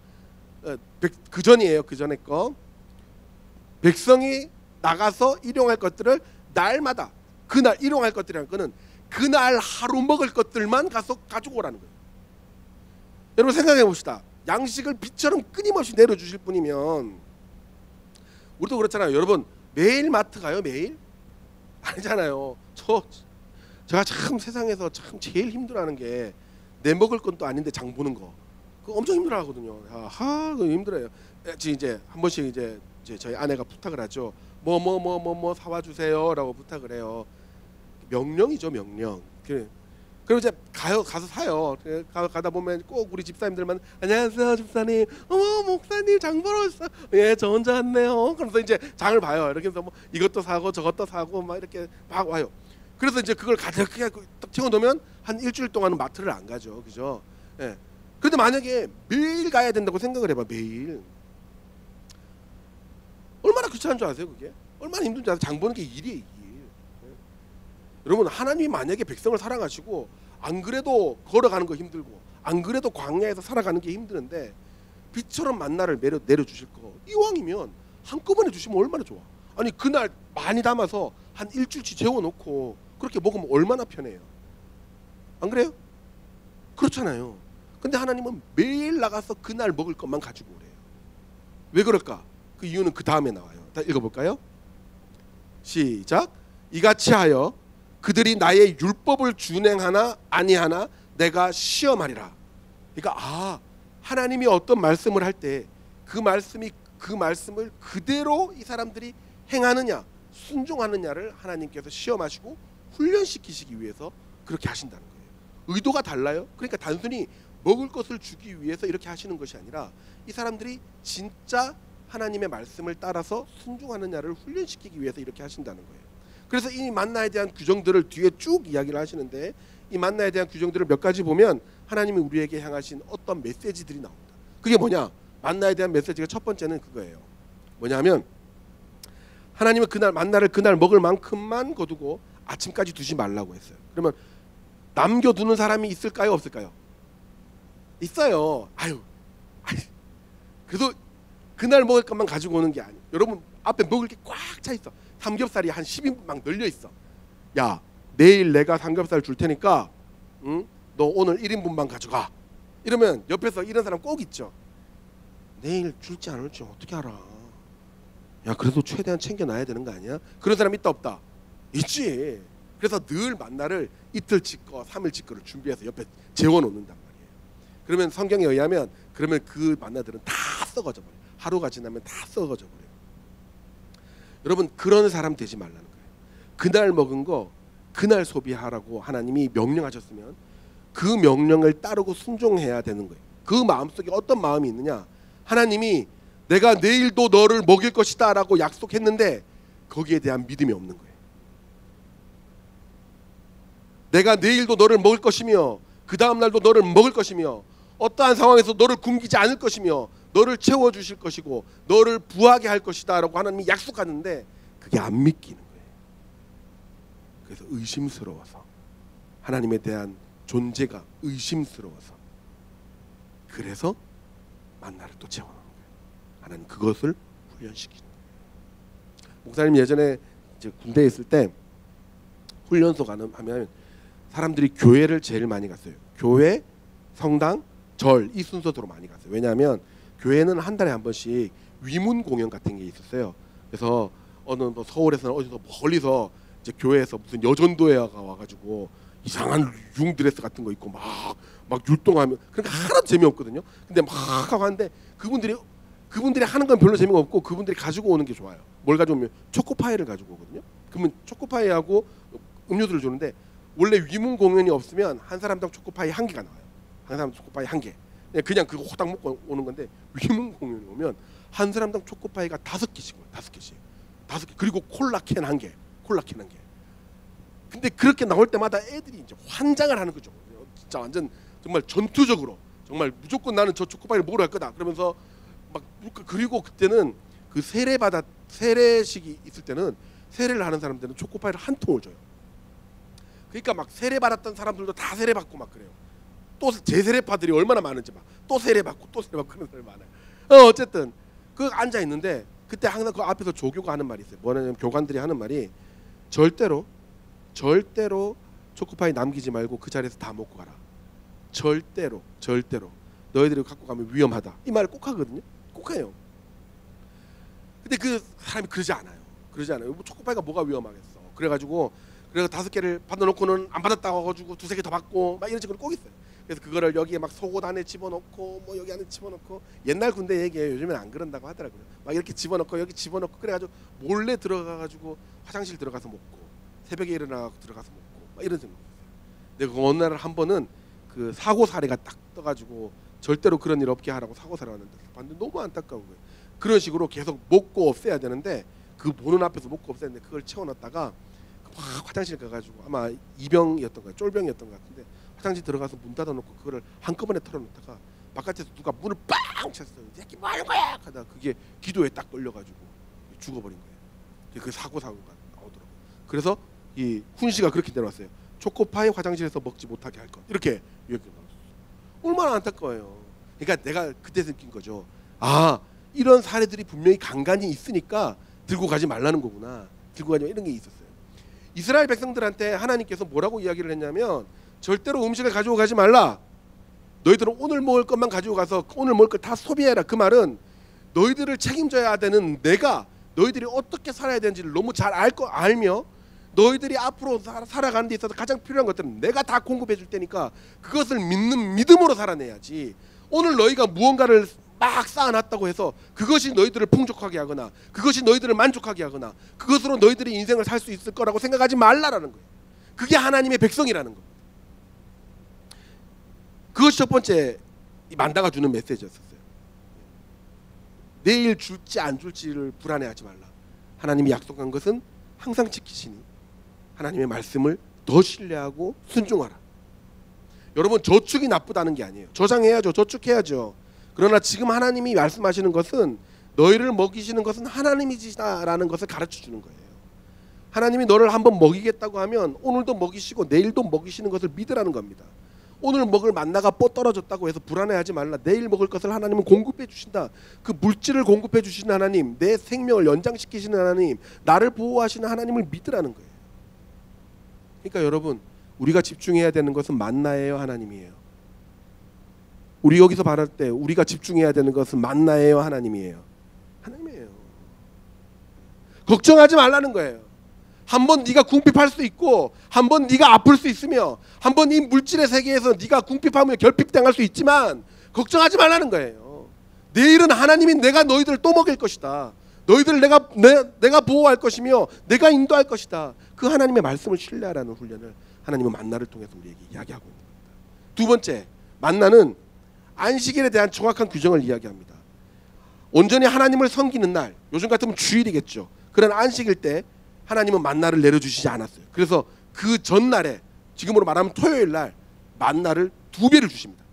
[SPEAKER 3] 그 전이에요. 그 전에 거. 백성이 나가서 일용할 것들을 날마다, 그날 일용할 것들이라는 거는 그날 하루 먹을 것들만 가서 가지고 오라는 거예요. 여러분 생각해 봅시다. 양식을 비처럼 끊임없이 내려주실 분이면, 우리도 그렇잖아요. 여러분 매일 마트 가요? 매일? 아니잖아요. 제가 참 세상에서 참 제일 힘들어하는 게, 내 먹을 건 또 아닌데 장 보는 거, 그거 엄청 힘들어하거든요. 그거 힘들어요. 이제 한 번씩 이제 저희 아내가 부탁을 하죠. 뭐 사와 주세요라고 부탁을 해요. 명령이죠, 명령. 그리고 이제 가서 사요. 가다 보면 꼭 우리 집사님들만, 안녕하세요 집사님, 어머 목사님 장 보러 왔어. 예, 저 혼자 왔네요. 그러면서 이제 장을 봐요. 이렇게 해서 뭐 이것도 사고 저것도 사고 막 이렇게 막 와요. 그래서 이제 그걸 가득하게 딱 채워놓으면 한 일주일 동안은 마트를 안 가죠, 그죠? 예. 그런데 만약에 매일 가야 된다고 생각을 해봐. 매일 얼마나 귀찮은 줄 아세요? 그게 얼마나 힘든 줄 아세요? 장 보는 게 일이에요, 일. 여러분, 하나님이 만약에 백성을 사랑하시고, 안 그래도 걸어가는 거 힘들고, 안 그래도 광야에서 살아가는 게 힘드는데 빛처럼 만나를 내려주실 거, 이왕이면 한꺼번에 주시면 얼마나 좋아. 아니 그날 많이 담아서 한 일주일치 재워놓고 그렇게 먹으면 얼마나 편해요. 안 그래요? 그렇잖아요. 근데 하나님은 매일 나가서 그날 먹을 것만 가지고 오래요. 왜 그럴까? 그 이유는 그 다음에 나와요. 다 읽어볼까요? 시작. 이같이 하여 그들이 나의 율법을 준행하나 아니하나 내가 시험하리라. 그러니까 하나님이 어떤 말씀을 할 때 그 말씀을 그대로 이 사람들이 행하느냐 순종하느냐를 하나님께서 시험하시고 훈련시키시기 위해서 그렇게 하신다는 거예요. 의도가 달라요. 그러니까 단순히 먹을 것을 주기 위해서 이렇게 하시는 것이 아니라 이 사람들이 진짜 하나님의 말씀을 따라서 순종하느냐를 훈련시키기 위해서 이렇게 하신다는 거예요. 그래서 이 만나에 대한 규정들을 뒤에 쭉 이야기를 하시는데, 이 만나에 대한 규정들을 몇 가지 보면 하나님이 우리에게 향하신 어떤 메시지들이 나옵니다. 그게 뭐냐? 만나에 대한 메시지가 첫 번째는 그거예요. 뭐냐면 하나님은 그날 만나를 그날 먹을 만큼만 거두고 아침까지 두지 말라고 했어요. 그러면 남겨두는 사람이 있을까요? 없을까요? 있어요. 그래도 그날 먹을 것만 가지고 오는 게 아니에요. 여러분 앞에 먹을 게 꽉 차 있어. 삼겹살이 한 10인분 막 널려 있어. 야, 내일 내가 삼겹살 줄 테니까 너 오늘 1인분만 가져가. 이러면 옆에서 이런 사람 꼭 있죠. 내일 줄지 안 올지 어떻게 알아? 야, 그래도 최대한 챙겨놔야 되는 거 아니야? 그런 사람 있다 없다? 있지. 그래서 늘 만나를 이틀치 거 3일치 거를 준비해서 옆에 재워놓는단 말이에요. 그러면 성경에 의하면 그러면 그 만나들은 다 썩어져 버려요. 하루가 지나면 다 썩어져 버려요. 여러분 그런 사람 되지 말라는 거예요. 그날 먹은 거 그날 소비하라고 하나님이 명령하셨으면 그 명령을 따르고 순종해야 되는 거예요. 그 마음속에 어떤 마음이 있느냐? 하나님이 내가 내일도 너를 먹일 것이다 라고 약속했는데 거기에 대한 믿음이 없는 거예요. 내가 내일도 너를 먹을 것이며 그 다음 날도 너를 먹을 것이며 어떠한 상황에서 너를 굶기지 않을 것이며 너를 채워주실 것이고 너를 부하게 할 것이다 라고 하나님이 약속하는데 그게 안 믿기는 거예요. 그래서 의심스러워서 하나님에 대한 존재가 의심스러워서 그래서 만나를 또 채워놓는 거예요. 하나님 그것을 훈련시키는 거예요. 목사님 예전에 이제 군대에 있을 때 훈련소 하면 사람들이 교회를 제일 많이 갔어요. 교회, 성당, 절 이 순서대로 많이 갔어요. 왜냐하면 교회는 한 달에 한 번씩 위문 공연 같은 게 있었어요. 그래서 어느 뭐 서울에서는 어디서 멀리서 이제 교회에서 무슨 여전도회가 와가지고 이상한 융드레스 같은 거 입고 막 율동하면 그러니까 하나도 재미없거든요. 근데 막 하고 하는데 그분들이 하는 건 별로 재미가 없고 그분들이 가지고 오는 게 좋아요. 뭘 가져오면 초코파이를 가지고 오거든요. 그러면 초코파이하고 음료수를 주는데 원래 위문 공연이 없으면 한 사람당 초코파이 1개가 나와요. 한 사람 초코파이 1개. 그냥 그거 호딱 먹고 오는 건데 위문 공연이 오면 한 사람당 초코파이가 5개씩 와요. 5개씩. 5개. 그리고 콜라캔 1개. 콜라캔 1개. 근데 그렇게 나올 때마다 애들이 이제 환장을 하는 거죠. 진짜 완전 정말 전투적으로 정말 무조건 나는 저 초코파이를 먹으러 갈 거다. 그러면서 막 그리고 그때는 그 세례식이 있을 때는 세례를 하는 사람들은 초코파이를 한 통을 줘요. 그러니까 막 세례 받았던 사람들도 다 세례 받고 막 그래요. 또 재세례파들이 얼마나 많은지 막 또 세례 받고 또 세례 받고 그런 사람이 많아요. 어쨌든 그 앉아 있는데 그때 항상 그 앞에서 조교가 하는 말이 있어요. 뭐냐면 교관들이 하는 말이 절대로 초코파이 남기지 말고 그 자리에서 다 먹고 가라. 절대로 너희들이 갖고 가면 위험하다. 이 말을 꼭 하거든요. 꼭 해요. 근데 그 사람이 그러지 않아요. 뭐 초코파이가 뭐가 위험하겠어. 그래가지고 5개를 받아놓고는 안 받았다고 해가지고 2-3개 더 받고 막 이런 식으로 꼭 있어요. 그래서 그거를 여기에 막 속옷 안에 집어넣고 뭐 여기 안에 집어넣고 옛날 군대 얘기예요. 요즘엔 안 그런다고 하더라고요. 막 이렇게 집어넣고 여기 집어넣고 그래가지고 몰래 들어가가지고 화장실 들어가서 먹고 새벽에 일어나서 들어가서 먹고 막 이런 생각. 근데 그 어느 날 한 번은 그 사고 사례가 딱 떠가지고 절대로 그런 일 없게 하라고 사고 사례 왔는데 봤는데 너무 안타까운 거예요. 그런 식으로 계속 먹고 없애야 되는데 그 보는 앞에서 먹고 없애야 되는데 그걸 채워놨다가 화장실 가가지고 아마 이병이었던 거예요. 쫄병이었던 것 같은데 화장실 들어가서 문 닫아놓고 그거를 한꺼번에 털어놓다가 바깥에서 누가 문을 빵 쳤어요. 이 새끼 뭐 하는 거야? 하다가 그게 기도에 딱 걸려가지고 죽어버린 거예요. 그 사고가 나오더라고요. 그래서 이 훈시가 그렇게 내려왔어요. 초코파이 화장실에서 먹지 못하게 할 것. 이렇게 나왔어요. 얼마나 안타까워요. 그러니까 내가 그때 느낀 거죠. 아, 이런 사례들이 분명히 간간히 있으니까 들고 가지 말라는 거구나. 들고 가지 마 이런 게 있었어요. 이스라엘 백성들한테 하나님께서 뭐라고 이야기를 했냐면 절대로 음식을 가지고 가지 말라. 너희들은 오늘 먹을 것만 가지고 가서 오늘 먹을 걸 다 소비해라. 그 말은 너희들을 책임져야 되는 내가 너희들이 어떻게 살아야 되는지를 너무 잘 알며 너희들이 앞으로 살아가는 데 있어서 가장 필요한 것들은 내가 다 공급해 줄 테니까 그것을 믿는 믿음으로 살아내야지. 오늘 너희가 무언가를 막 쌓아놨다고 해서 그것이 너희들을 풍족하게 하거나 그것이 너희들을 만족하게 하거나 그것으로 너희들이 인생을 살 수 있을 거라고 생각하지 말라라는 거예요. 그게 하나님의 백성이라는 겁니다. 그것이 첫 번째 만다가 주는 메시지였었어요. 내일 줄지 안 줄지를 불안해하지 말라. 하나님이 약속한 것은 항상 지키시니 하나님의 말씀을 더 신뢰하고 순종하라. 여러분 저축이 나쁘다는 게 아니에요. 저장해야죠. 저축해야죠. 그러나 지금 하나님이 말씀하시는 것은 너희를 먹이시는 것은 하나님이시다라는 것을 가르쳐 주는 거예요. 하나님이 너를 한번 먹이겠다고 하면 오늘도 먹이시고 내일도 먹이시는 것을 믿으라는 겁니다. 오늘 먹을 만나가 떨어졌다고 해서 불안해하지 말라. 내일 먹을 것을 하나님은 공급해 주신다. 그 물질을 공급해 주시는 하나님, 내 생명을 연장시키시는 하나님, 나를 보호하시는 하나님을 믿으라는 거예요. 그러니까 여러분 우리가 집중해야 되는 것은 만나예요, 하나님이에요? 우리 여기서 말할 때 우리가 집중해야 되는 것은 만나예요, 하나님이에요? 하나님이에요. 걱정하지 말라는 거예요. 한번 네가 궁핍할 수 있고 한번 네가 아플 수 있으며 한번 이 물질의 세계에서 네가 궁핍하며 결핍당할 수 있지만 걱정하지 말라는 거예요. 내일은 하나님이 내가 너희들을 또 먹일 것이다. 너희들을 내가 보호할 것이며 내가 인도할 것이다. 그 하나님의 말씀을 신뢰하라는 훈련을 하나님은 만나를 통해서 우리에게 이야기하고 있는 겁니다. 두 번째, 만나는 안식일에 대한 정확한 규정을 이야기합니다. 온전히 하나님을 섬기는 날, 요즘 같으면 주일이겠죠. 그런 안식일 때 하나님은 만나를 내려주시지 않았어요. 그래서 그 전날에, 지금으로 말하면 토요일 날 만나를 2배를 주십니다.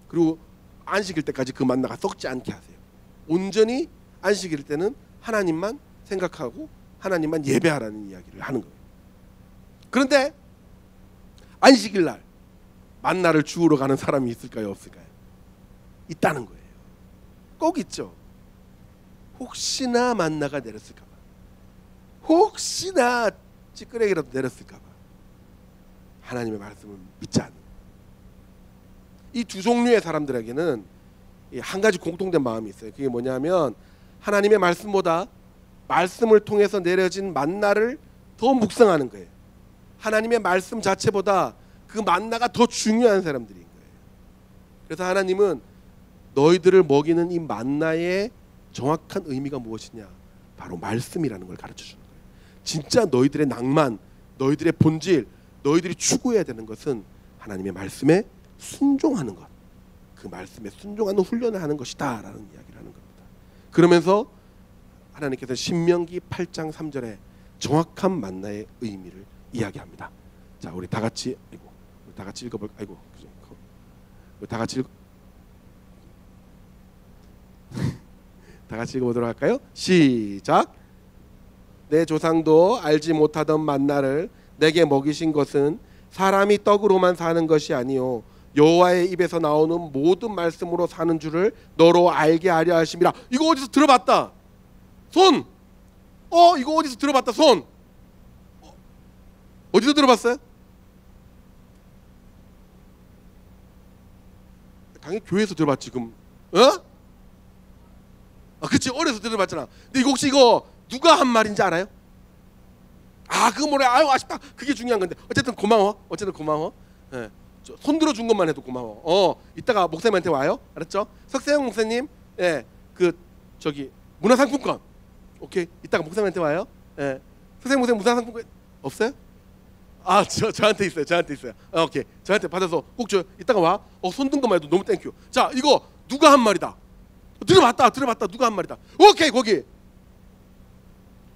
[SPEAKER 3] 그리고 안식일 때까지 그 만나가 썩지 않게 하세요. 온전히 안식일 때는 하나님만 생각하고 하나님만 예배하라는 이야기를 하는 거예요. 그런데 안식일 날 만나를 주우러 가는 사람이 있을까요, 없을까요? 있다는 거예요. 꼭 있죠. 혹시나 만나가 내렸을까 봐, 혹시나 찌끄레기라도 내렸을까 봐 하나님의 말씀을 믿지 않는, 이 두 종류의 사람들에게는 한 가지 공통된 마음이 있어요. 그게 뭐냐면 하나님의 말씀보다 말씀을 통해서 내려진 만나를 더 묵상하는 거예요. 하나님의 말씀 자체보다 그 만나가 더 중요한 사람들인 거예요. 그래서 하나님은 너희들을 먹이는 이 만나의 정확한 의미가 무엇이냐, 바로 말씀이라는 걸 가르쳐 주는 거예요. 진짜 너희들의 낭만, 너희들의 본질, 너희들이 추구해야 되는 것은 하나님의 말씀에 순종하는 것, 그 말씀에 순종하는 훈련을 하는 것이다 라는 이야기를 하는 겁니다. 그러면서 하나님께서 신명기 8장 3절에 정확한 만나의 의미를 이야기합니다. 자, 우리 다 같이 읽어볼. 다 같이 읽어보도록 할까요? 시작. 내 조상도 알지 못하던 만나를 내게 먹이신 것은 사람이 떡으로만 사는 것이 아니요 여호와의 입에서 나오는 모든 말씀으로 사는 줄을 너로 알게 하려 하심이라. 이거 어디서 들어봤다? 손. 이거 어디서 들어봤다? 손. 어디서 들어봤어요? 당연히 교회에서 들어봤지. 그럼 그치, 어려서 들어봤잖아. 근데 이거 혹시 이거 누가 한 말인지 알아요? 그거 뭐래? 아유, 아쉽다. 그게 중요한 건데. 어쨌든 고마워. 예. 손 들어준 것만 해도 고마워. 이따가 목사님한테 와요. 알았죠? 석세영 목사님, 예, 저기 문화상품권. 오케이. 이따가 목사님한테 와요. 예. 석세영 목사님 문화상품권 없어요? 저한테 있어요. 오케이. 저한테 받아서 꼭 줘. 이따가 와. 손 든 것만 해도 너무 땡큐. 자, 이거 누가 한 말이다. 들어봤다. 누가 한 말이다. 오케이, 거기.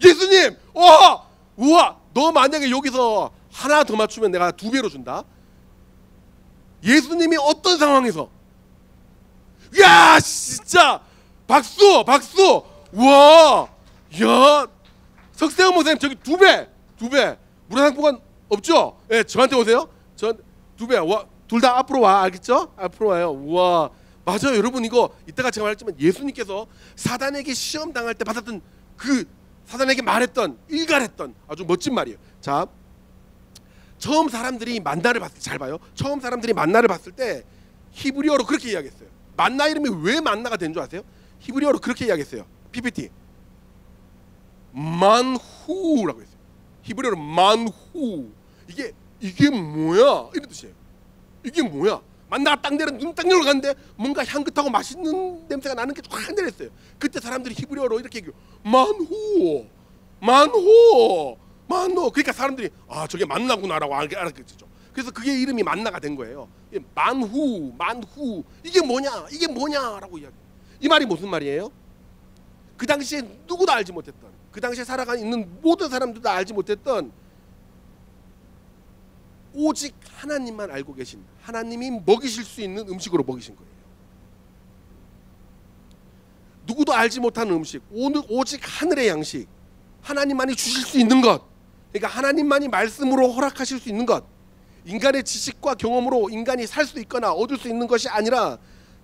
[SPEAKER 3] 예수님. 우와. 너 만약에 여기서 하나 더 맞추면 내가 2배로 준다. 예수님이 어떤 상황에서? 야, 진짜 박수. 우와. 야, 석세영 목사님 저기 2배. 문화상품권 없죠? 예, 저한테 오세요. 전 2배. 와, 둘 다 앞으로 와. 알겠죠? 앞으로 와요. 우와. 맞아요, 여러분. 이거 이따가 제가 말했지만 예수님께서 사단에게 시험 당할 때 받았던 그 사단에게 말했던, 일갈했던 아주 멋진 말이에요. 자, 처음 사람들이 만나를 봤을 때, 잘 봐요. 처음 사람들이 만나를 봤을 때 히브리어로 그렇게 이야기했어요. 만나 이름이 왜 만나가 된 줄 아세요? 히브리어로 그렇게 이야기했어요. PPT. 만후라고 했어요. 히브리어로 만후. 이게 뭐야? 이런 뜻이에요. 이게 뭐야? 만나가 딱 내려 눈 딱 열어 갔는데 뭔가 향긋하고 맛있는 냄새가 나는 게 확 내렸어요. 그때 사람들이 히브리어로 이렇게 얘기해요. 만호. 그러니까 사람들이 저게 만나구나라고 알았겠죠. 그래서 그게 이름이 만나가 된 거예요. 만후. 이게 뭐냐라고 이야기. 이 말이 무슨 말이에요? 그 당시에 누구도 알지 못했던, 그 당시에 살아가는 있는 모든 사람들도 알지 못했던, 오직 하나님만 알고 계신, 하나님이 먹이실 수 있는 음식으로 먹이신 거예요. 누구도 알지 못하는 음식, 오직 하늘의 양식, 하나님만이 주실 수 있는 것, 그러니까 하나님만이 말씀으로 허락하실 수 있는 것, 인간의 지식과 경험으로 인간이 살 수 있거나 얻을 수 있는 것이 아니라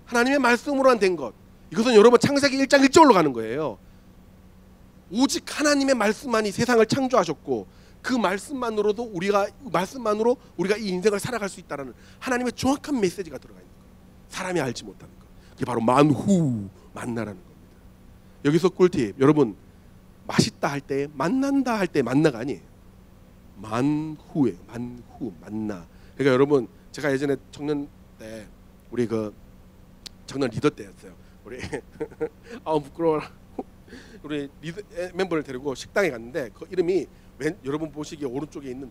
[SPEAKER 3] 하나님의 말씀으로만 된 것. 이것은 여러분 창세기 1장 1절로 가는 거예요. 오직 하나님의 말씀만이 세상을 창조하셨고 그 말씀만으로 우리가 이 인생을 살아갈 수 있다는 하나님의 정확한 메시지가 들어가 있는 거예요. 사람이 알지 못하는 것. 그게 바로 만나라는 겁니다. 여기서 꿀팁. 여러분, 맛있다 할 때, 만난다 할 때 만나가 아니에요. 만나. 그러니까 여러분, 제가 예전에 청년 때, 우리 청년 리더 때였어요. 우리 부끄러워라. 우리 리더 멤버를 데리고 식당에 갔는데 그 이름이 여러분 보시기에 오른쪽에 있는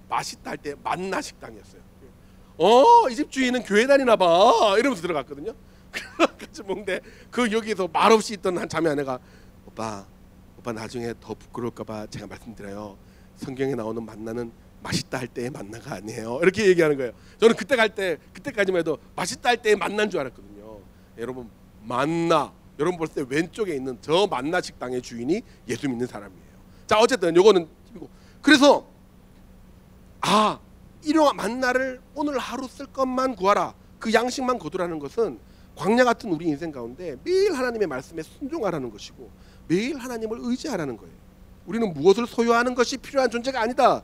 [SPEAKER 3] 맛있다 할 때 만나 식당이었어요. 이 집 주인은 교회 다니나 봐 이러면서 들어갔거든요. 같이 먹는데 그 여기서 말없이 있던 한 자매 아내가 오빠 나중에 더 부끄러울까봐 제가 말씀드려요. 성경에 나오는 만나는 맛있다 할 때의 만나가 아니에요. 이렇게 얘기하는 거예요. 저는 그때까지만 해도 맛있다 할 때의 만난 줄 알았거든요. 여러분 만나, 여러분 볼 때 왼쪽에 있는 저 만나 식당의 주인이 예수 믿는 사람이에요. 자 어쨌든 요거는 그래서 일용할 만나를 오늘 하루 쓸 것만 구하라. 그 양식만 거두라는 것은 광야 같은 우리 인생 가운데 매일 하나님의 말씀에 순종하라는 것이고 매일 하나님을 의지하라는 거예요. 우리는 무엇을 소유하는 것이 필요한 존재가 아니다.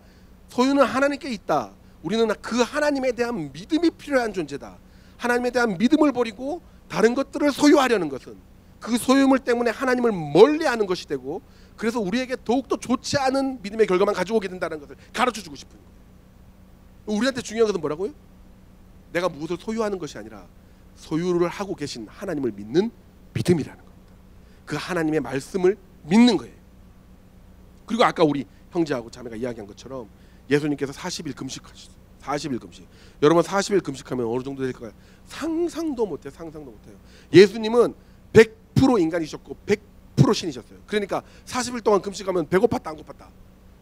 [SPEAKER 3] 소유는 하나님께 있다. 우리는 그 하나님에 대한 믿음이 필요한 존재다. 하나님에 대한 믿음을 버리고 다른 것들을 소유하려는 것은 그 소유물 때문에 하나님을 멀리하는 것이 되고 그래서 우리에게 더욱더 좋지 않은 믿음의 결과만 가지고 오게 된다는 것을 가르쳐주고 싶은 거예요. 우리한테 중요한 것은 뭐라고요? 내가 무엇을 소유하는 것이 아니라 소유를 하고 계신 하나님을 믿는 믿음이라는 겁니다. 그 하나님의 말씀을 믿는 거예요. 그리고 아까 우리 형제하고 자매가 이야기한 것처럼 예수님께서 40일 금식하셨어요. 40일 금식. 여러분 40일 금식하면 어느 정도 될까요? 상상도 못해요. 상상도 못해요. 예수님은 100% 인간이셨고 100% 신이셨어요. 그러니까 40일 동안 금식하면 배고팠다 안 고팠다?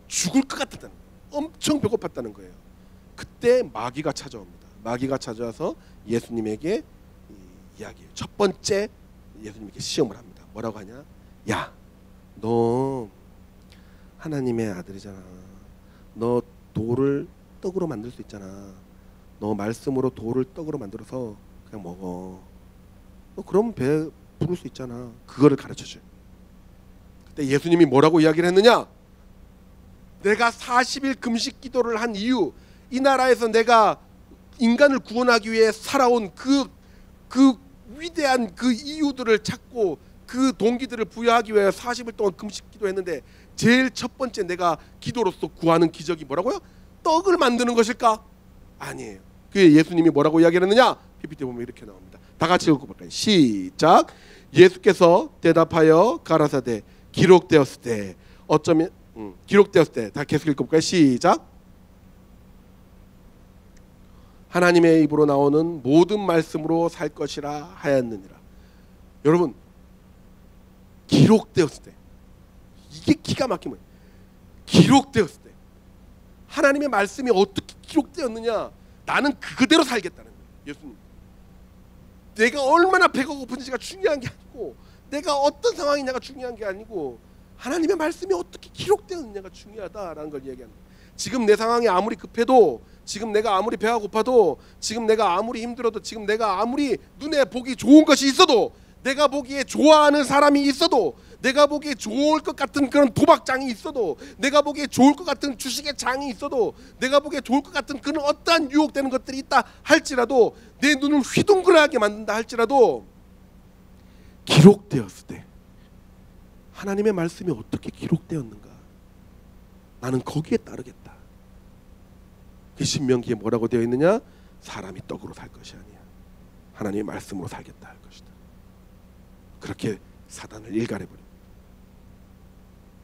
[SPEAKER 3] 죽을 것 같았다는 거예요. 엄청 배고팠다는 거예요. 그때 마귀가 찾아옵니다. 마귀가 찾아와서 예수님에게 이야기해요. 첫 번째 예수님에게 시험을 합니다. 뭐라고 하냐? 야, 너 하나님의 아들이잖아. 너 돌을 떡으로 만들 수 있잖아. 너 말씀으로 돌을 떡으로 만들어서 그냥 먹어. 너 그럼 배 부를 수 있잖아. 그거를 가르쳐줘요. 그때 예수님이 뭐라고 이야기를 했느냐? 내가 40일 금식 기도를 한 이유, 이 나라에서 내가 인간을 구원하기 위해 살아온 그 위대한 그 이유들을 찾고 그 동기들을 부여하기 위해 40일 동안 금식 기도했는데 제일 첫 번째 내가 기도로서 구하는 기적이 뭐라고요? 떡을 만드는 것일까? 아니에요. 그게 예수님이 뭐라고 이야기했느냐? PPT 보면 이렇게 나옵니다. 다 같이 읽어볼까요? 시작. 예수께서 대답하여 가라사대 기록되었을 때 어쩌면 기록되었을 때 다 계속 읽어볼까요? 시작. 하나님의 입으로 나오는 모든 말씀으로 살 것이라 하였느니라. 여러분 기록되었을 때 이게 기가 막힌 거예요. 기록되었을 때 하나님의 말씀이 어떻게 기록되었느냐? 나는 그대로 살겠다는 거예요. 예수님. 내가 얼마나 배가 고픈지가 중요한 게 아니고 내가 어떤 상황이냐가 중요한 게 아니고 하나님의 말씀이 어떻게 기록되었느냐가 중요하다라는 걸 얘기하는 거예요. 지금 내 상황이 아무리 급해도 지금 내가 아무리 배가 고파도 지금 내가 아무리 힘들어도 지금 내가 아무리 눈에 보기 좋은 것이 있어도 내가 보기에 좋아하는 사람이 있어도 내가 보기에 좋을 것 같은 그런 도박장이 있어도 내가 보기에 좋을 것 같은 주식의 장이 있어도 내가 보기에 좋을 것 같은 그런 어떠한 유혹되는 것들이 있다 할지라도 내 눈을 휘둥그레하게 만든다 할지라도 기록되었을 때 하나님의 말씀이 어떻게 기록되었는가? 나는 거기에 따르겠다. 그 신명기에 뭐라고 되어 있느냐? 사람이 떡으로 살 것이 아니야. 하나님의 말씀으로 살겠다 할 것이다. 그렇게 사단을 일갈해버립니다.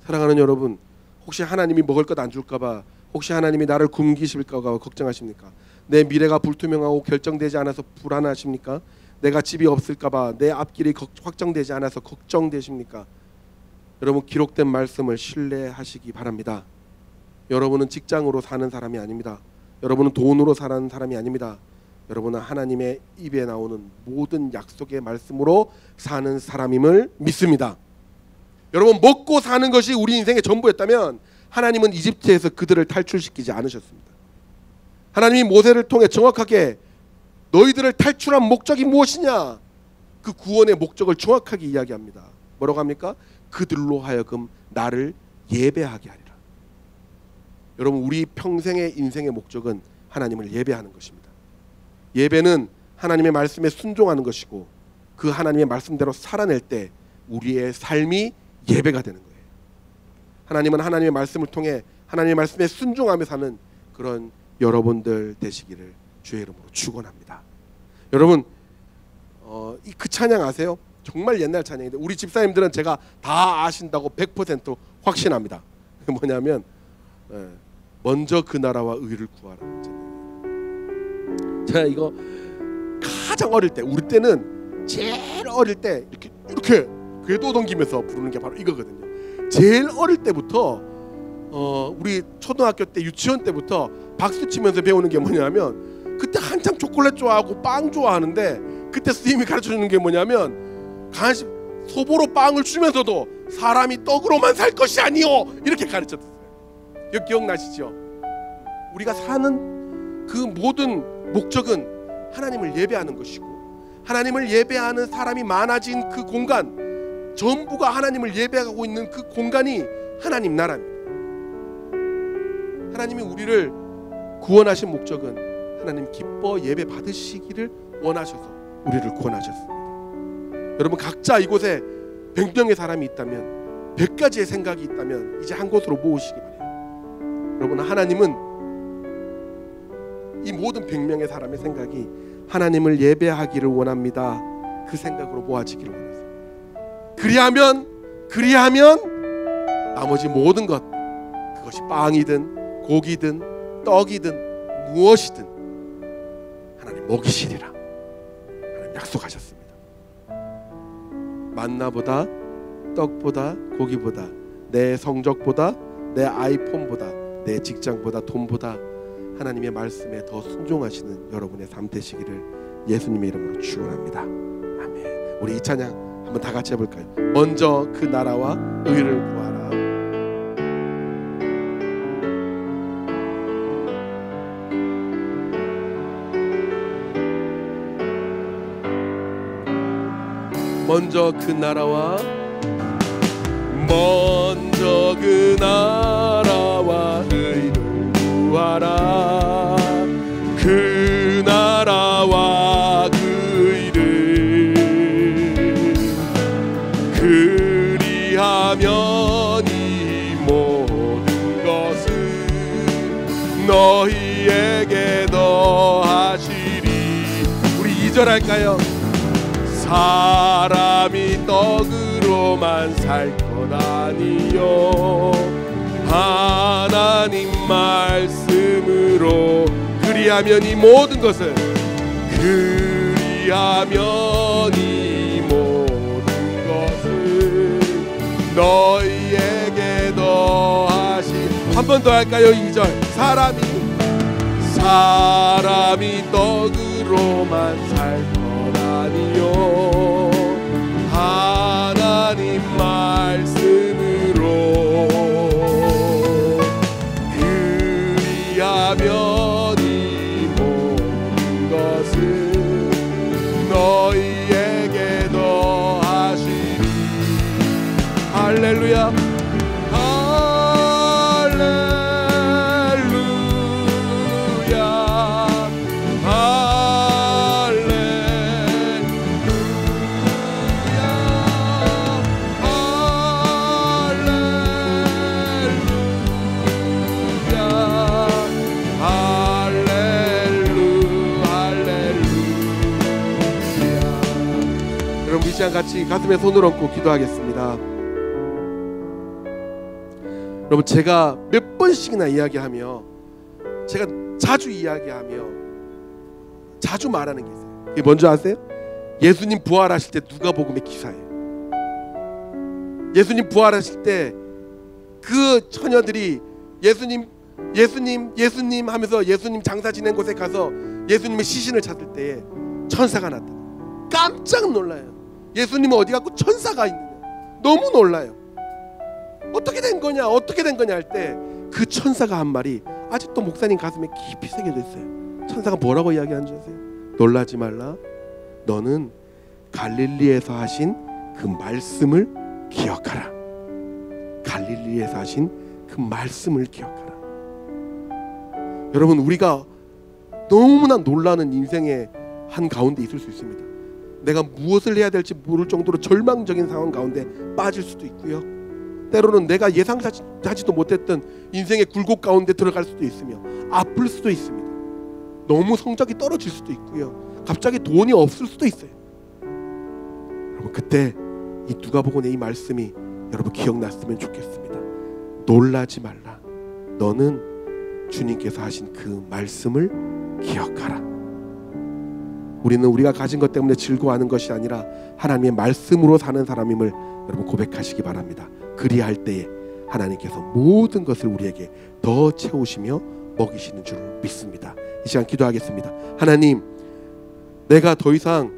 [SPEAKER 3] 사랑하는 여러분, 혹시 하나님이 먹을 것 안 줄까봐, 혹시 하나님이 나를 굶기실까봐 걱정하십니까? 내 미래가 불투명하고 결정되지 않아서 불안하십니까? 내가 집이 없을까봐, 내 앞길이 확정되지 않아서 걱정되십니까? 여러분 기록된 말씀을 신뢰하시기 바랍니다. 여러분은 직장으로 사는 사람이 아닙니다. 여러분은 돈으로 사는 사람이 아닙니다. 여러분은 하나님의 입에 나오는 모든 약속의 말씀으로 사는 사람임을 믿습니다. 여러분 먹고 사는 것이 우리 인생의 전부였다면 하나님은 이집트에서 그들을 탈출시키지 않으셨습니다. 하나님이 모세를 통해 정확하게 너희들을 탈출한 목적이 무엇이냐? 그 구원의 목적을 정확하게 이야기합니다. 뭐라고 합니까? 그들로 하여금 나를 예배하게 하리라. 여러분 우리 평생의 인생의 목적은 하나님을 예배하는 것입니다. 예배는 하나님의 말씀에 순종하는 것이고 그 하나님의 말씀대로 살아낼 때 우리의 삶이 예배가 되는 거예요. 하나님은 하나님의 말씀을 통해 하나님의 말씀에 순종하며 사는 그런 여러분들 되시기를 주의 이름으로 축원합니다. 여러분 그 찬양 아세요? 정말 옛날 찬양인데 우리 집사님들은 제가 다 아신다고 100% 확신합니다. 뭐냐면 먼저 그 나라와 의를 구하라. 제가 이거 가장 어릴 때, 우리 때는 제일 어릴 때 이렇게 궤도 동기면서 부르는 게 바로 이거거든요. 제일 어릴 때부터 우리 초등학교 때 유치원 때부터 박수 치면서 배우는 게 뭐냐면, 그때 한참 초콜릿 좋아하고 빵 좋아하는데 그때 선생님이 가르쳐주는 게 뭐냐면, 간식 소보로 빵을 주면서도 사람이 떡으로만 살 것이 아니요, 이렇게 가르쳤어요. 기억나시죠? 우리가 사는 그 모든 목적은 하나님을 예배하는 것이고, 하나님을 예배하는 사람이 많아진 그 공간 전부가 하나님을 예배하고 있는 그 공간이 하나님 나라입니다. 하나님이 우리를 구원하신 목적은 하나님 기뻐 예배 받으시기를 원하셔서 우리를 구원하셨습니다. 여러분, 각자 이곳에 100명의 사람이 있다면, 100가지의 생각이 있다면 이제 한 곳으로 모으시기 바래요. 여러분, 하나님은 이 모든 100명의 사람의 생각이 하나님을 예배하기를 원합니다. 그 생각으로 모아지기를 원하세요. 그리하면 나머지 모든 것, 그것이 빵이든 고기든 떡이든 무엇이든 하나님 먹이시리라 하나님 약속하셨습니다. 만나보다 떡보다 고기보다 내 성적보다 내 아이폰보다 내 직장보다 돈보다 하나님의 말씀에 더 순종하시는 여러분의 삶 되시기를 예수님의 이름으로 축원합니다. 아멘. 우리 이 찬양 한번 다 같이 해볼까요? 먼저 그 나라와 의를 구하라. 먼저 그 나라와 의를 구하라. 그 나라와 그 의를, 그리하면 이 모든 것을 너희에게 더하시리. 우리 2절 할까요? 사람이 떡으로만 살 것 아니요 하나님 말씀으로. 그리하면 이 모든 것을, 그리하면 이 모든 것을 너희에게 더하시. 한 번 더 할까요? 2절. 사람이 떡으로만 살 것 아니요 하나님 말씀으로. 그리하면 이 모든 것을 너희에게 더하시리. 할렐루야. 같이 가슴에 손을 얹고 기도하겠습니다. 여러분, 제가 몇 번씩이나 이야기하며, 제가 자주 이야기하며 자주 말하는 게 있어요. 이게 뭔지 아세요? 예수님 부활하실 때 누가복음의 기사예요. 예수님 부활하실 때 그 처녀들이 예수님 하면서 예수님 장사 지낸 곳에 가서 예수님의 시신을 찾을 때에 천사가 나타나. 깜짝 놀라요. 예수님은 어디 갔고 천사가 있느냐. 너무 놀라요. 어떻게 된 거냐 할 때 그 천사가 한 말이 아직도 목사님 가슴에 깊이 새겨져 있어요. 천사가 뭐라고 이야기하는지 아세요? 놀라지 말라. 너는 갈릴리에서 하신 그 말씀을 기억하라. 갈릴리에서 하신 그 말씀을 기억하라. 여러분, 우리가 너무나 놀라는 인생의 한 가운데 있을 수 있습니다. 내가 무엇을 해야 될지 모를 정도로 절망적인 상황 가운데 빠질 수도 있고요. 때로는 내가 예상하지도 못했던 인생의 굴곡 가운데 들어갈 수도 있으며 아플 수도 있습니다. 너무 성적이 떨어질 수도 있고요. 갑자기 돈이 없을 수도 있어요. 여러분, 그때 이 누가복음의 이 말씀이 여러분 기억났으면 좋겠습니다. 놀라지 말라. 너는 주님께서 하신 그 말씀을 기억하라. 우리는 우리가 가진 것 때문에 즐거워하는 것이 아니라 하나님의 말씀으로 사는 사람임을 여러분 고백하시기 바랍니다. 그리할 때에 하나님께서 모든 것을 우리에게 더 채우시며 먹이시는 줄 믿습니다. 이 시간 기도하겠습니다. 하나님, 내가 더 이상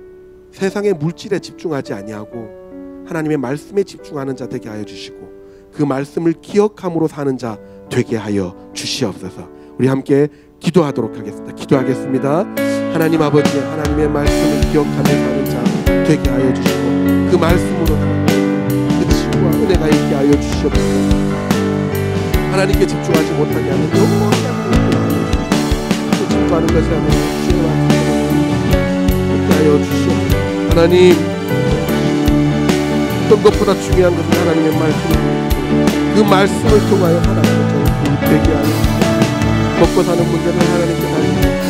[SPEAKER 3] 세상의 물질에 집중하지 아니하고 하나님의 말씀에 집중하는 자 되게 하여 주시고 그 말씀을 기억함으로 사는 자 되게 하여 주시옵소서. 우리 함께 기도하도록 하겠습니다. 기도하겠습니다. 하나님 아버지, 하나님의 말씀을 기억하며 사는 자 되게 하여 주시고 그 말씀으로 사는 그 지혜와 은혜가 있게 하여 주시옵소서. 하나님께 집중하지 못하게 하는 영원한 집중하는 것이 아니라 주의 말씀을 있게 하여 주시옵소서. 하나님, 어떤 것보다 중요한 것은 하나님의 말씀입니다. 그 말씀을 통하여 하나님의 저를 되게 하여 주시옵소서. 먹고 사는 문제는 하나님께 달리게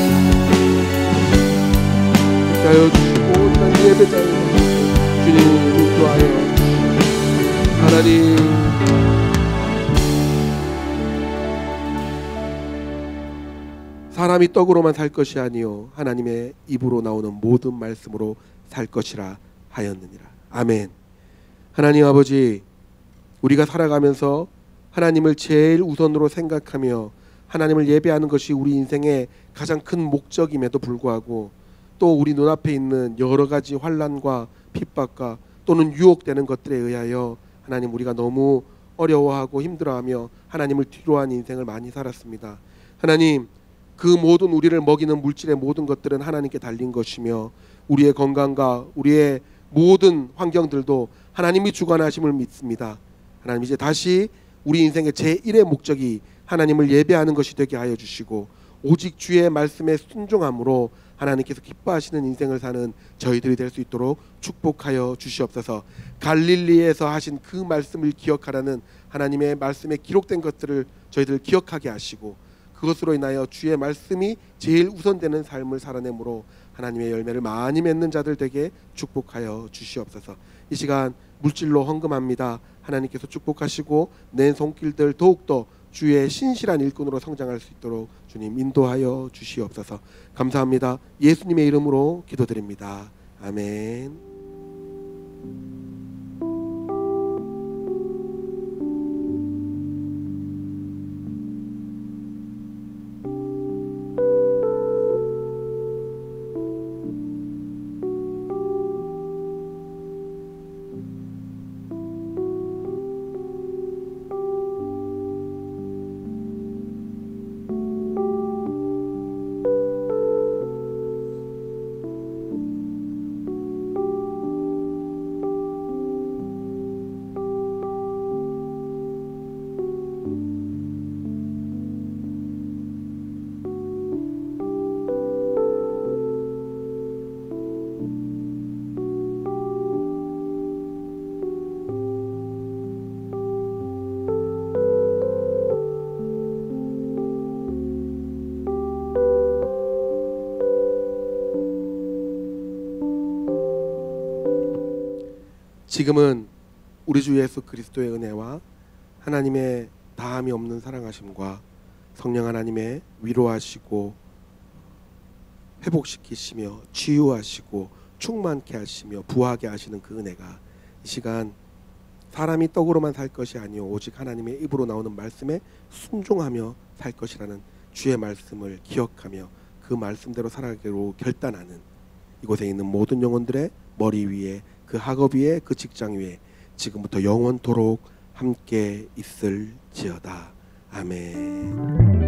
[SPEAKER 3] 하여 주시고 난 예배자의 주님 인도하여 주시옵소서. 하나님, 사람이 떡으로만 살 것이 아니요 하나님의 입으로 나오는 모든 말씀으로 살 것이라 하였느니라. 아멘. 하나님 아버지, 우리가 살아가면서 하나님을 제일 우선으로 생각하며 하나님을 예배하는 것이 우리 인생의 가장 큰 목적임에도 불구하고 또 우리 눈앞에 있는 여러 가지 환난과 핍박과 또는 유혹되는 것들에 의하여 하나님 우리가 너무 어려워하고 힘들어하며 하나님을 뒤로한 인생을 많이 살았습니다. 하나님, 그 모든 우리를 먹이는 물질의 모든 것들은 하나님께 달린 것이며 우리의 건강과 우리의 모든 환경들도 하나님이 주관하심을 믿습니다. 하나님, 이제 다시 우리 인생의 제1의 목적이 하나님을 예배하는 것이 되게 하여 주시고 오직 주의 말씀에 순종함으로 하나님께서 기뻐하시는 인생을 사는 저희들이 될 수 있도록 축복하여 주시옵소서. 갈릴리에서 하신 그 말씀을 기억하라는 하나님의 말씀에 기록된 것들을 저희들 기억하게 하시고 그것으로 인하여 주의 말씀이 제일 우선되는 삶을 살아내므로 하나님의 열매를 많이 맺는 자들 되게 축복하여 주시옵소서. 이 시간 물질로 헌금합니다. 하나님께서 축복하시고 내 손길들 더욱더 주의 신실한 일꾼으로 성장할 수 있도록 주님 인도하여 주시옵소서. 감사합니다. 예수님의 이름으로 기도드립니다. 아멘. 지금은 우리 주 예수 그리스도의 은혜와 하나님의 다함이 없는 사랑하심과 성령 하나님의 위로하시고 회복시키시며 치유하시고 충만케 하시며 부하게 하시는 그 은혜가 이 시간 사람이 떡으로만 살 것이 아니요 오직 하나님의 입으로 나오는 말씀에 순종하며 살 것이라는 주의 말씀을 기억하며 그 말씀대로 살아가기로 결단하는 이곳에 있는 모든 영혼들의 머리 위에 그 학업 위에 그 직장 위에 지금부터 영원토록 함께 있을지어다. 아멘.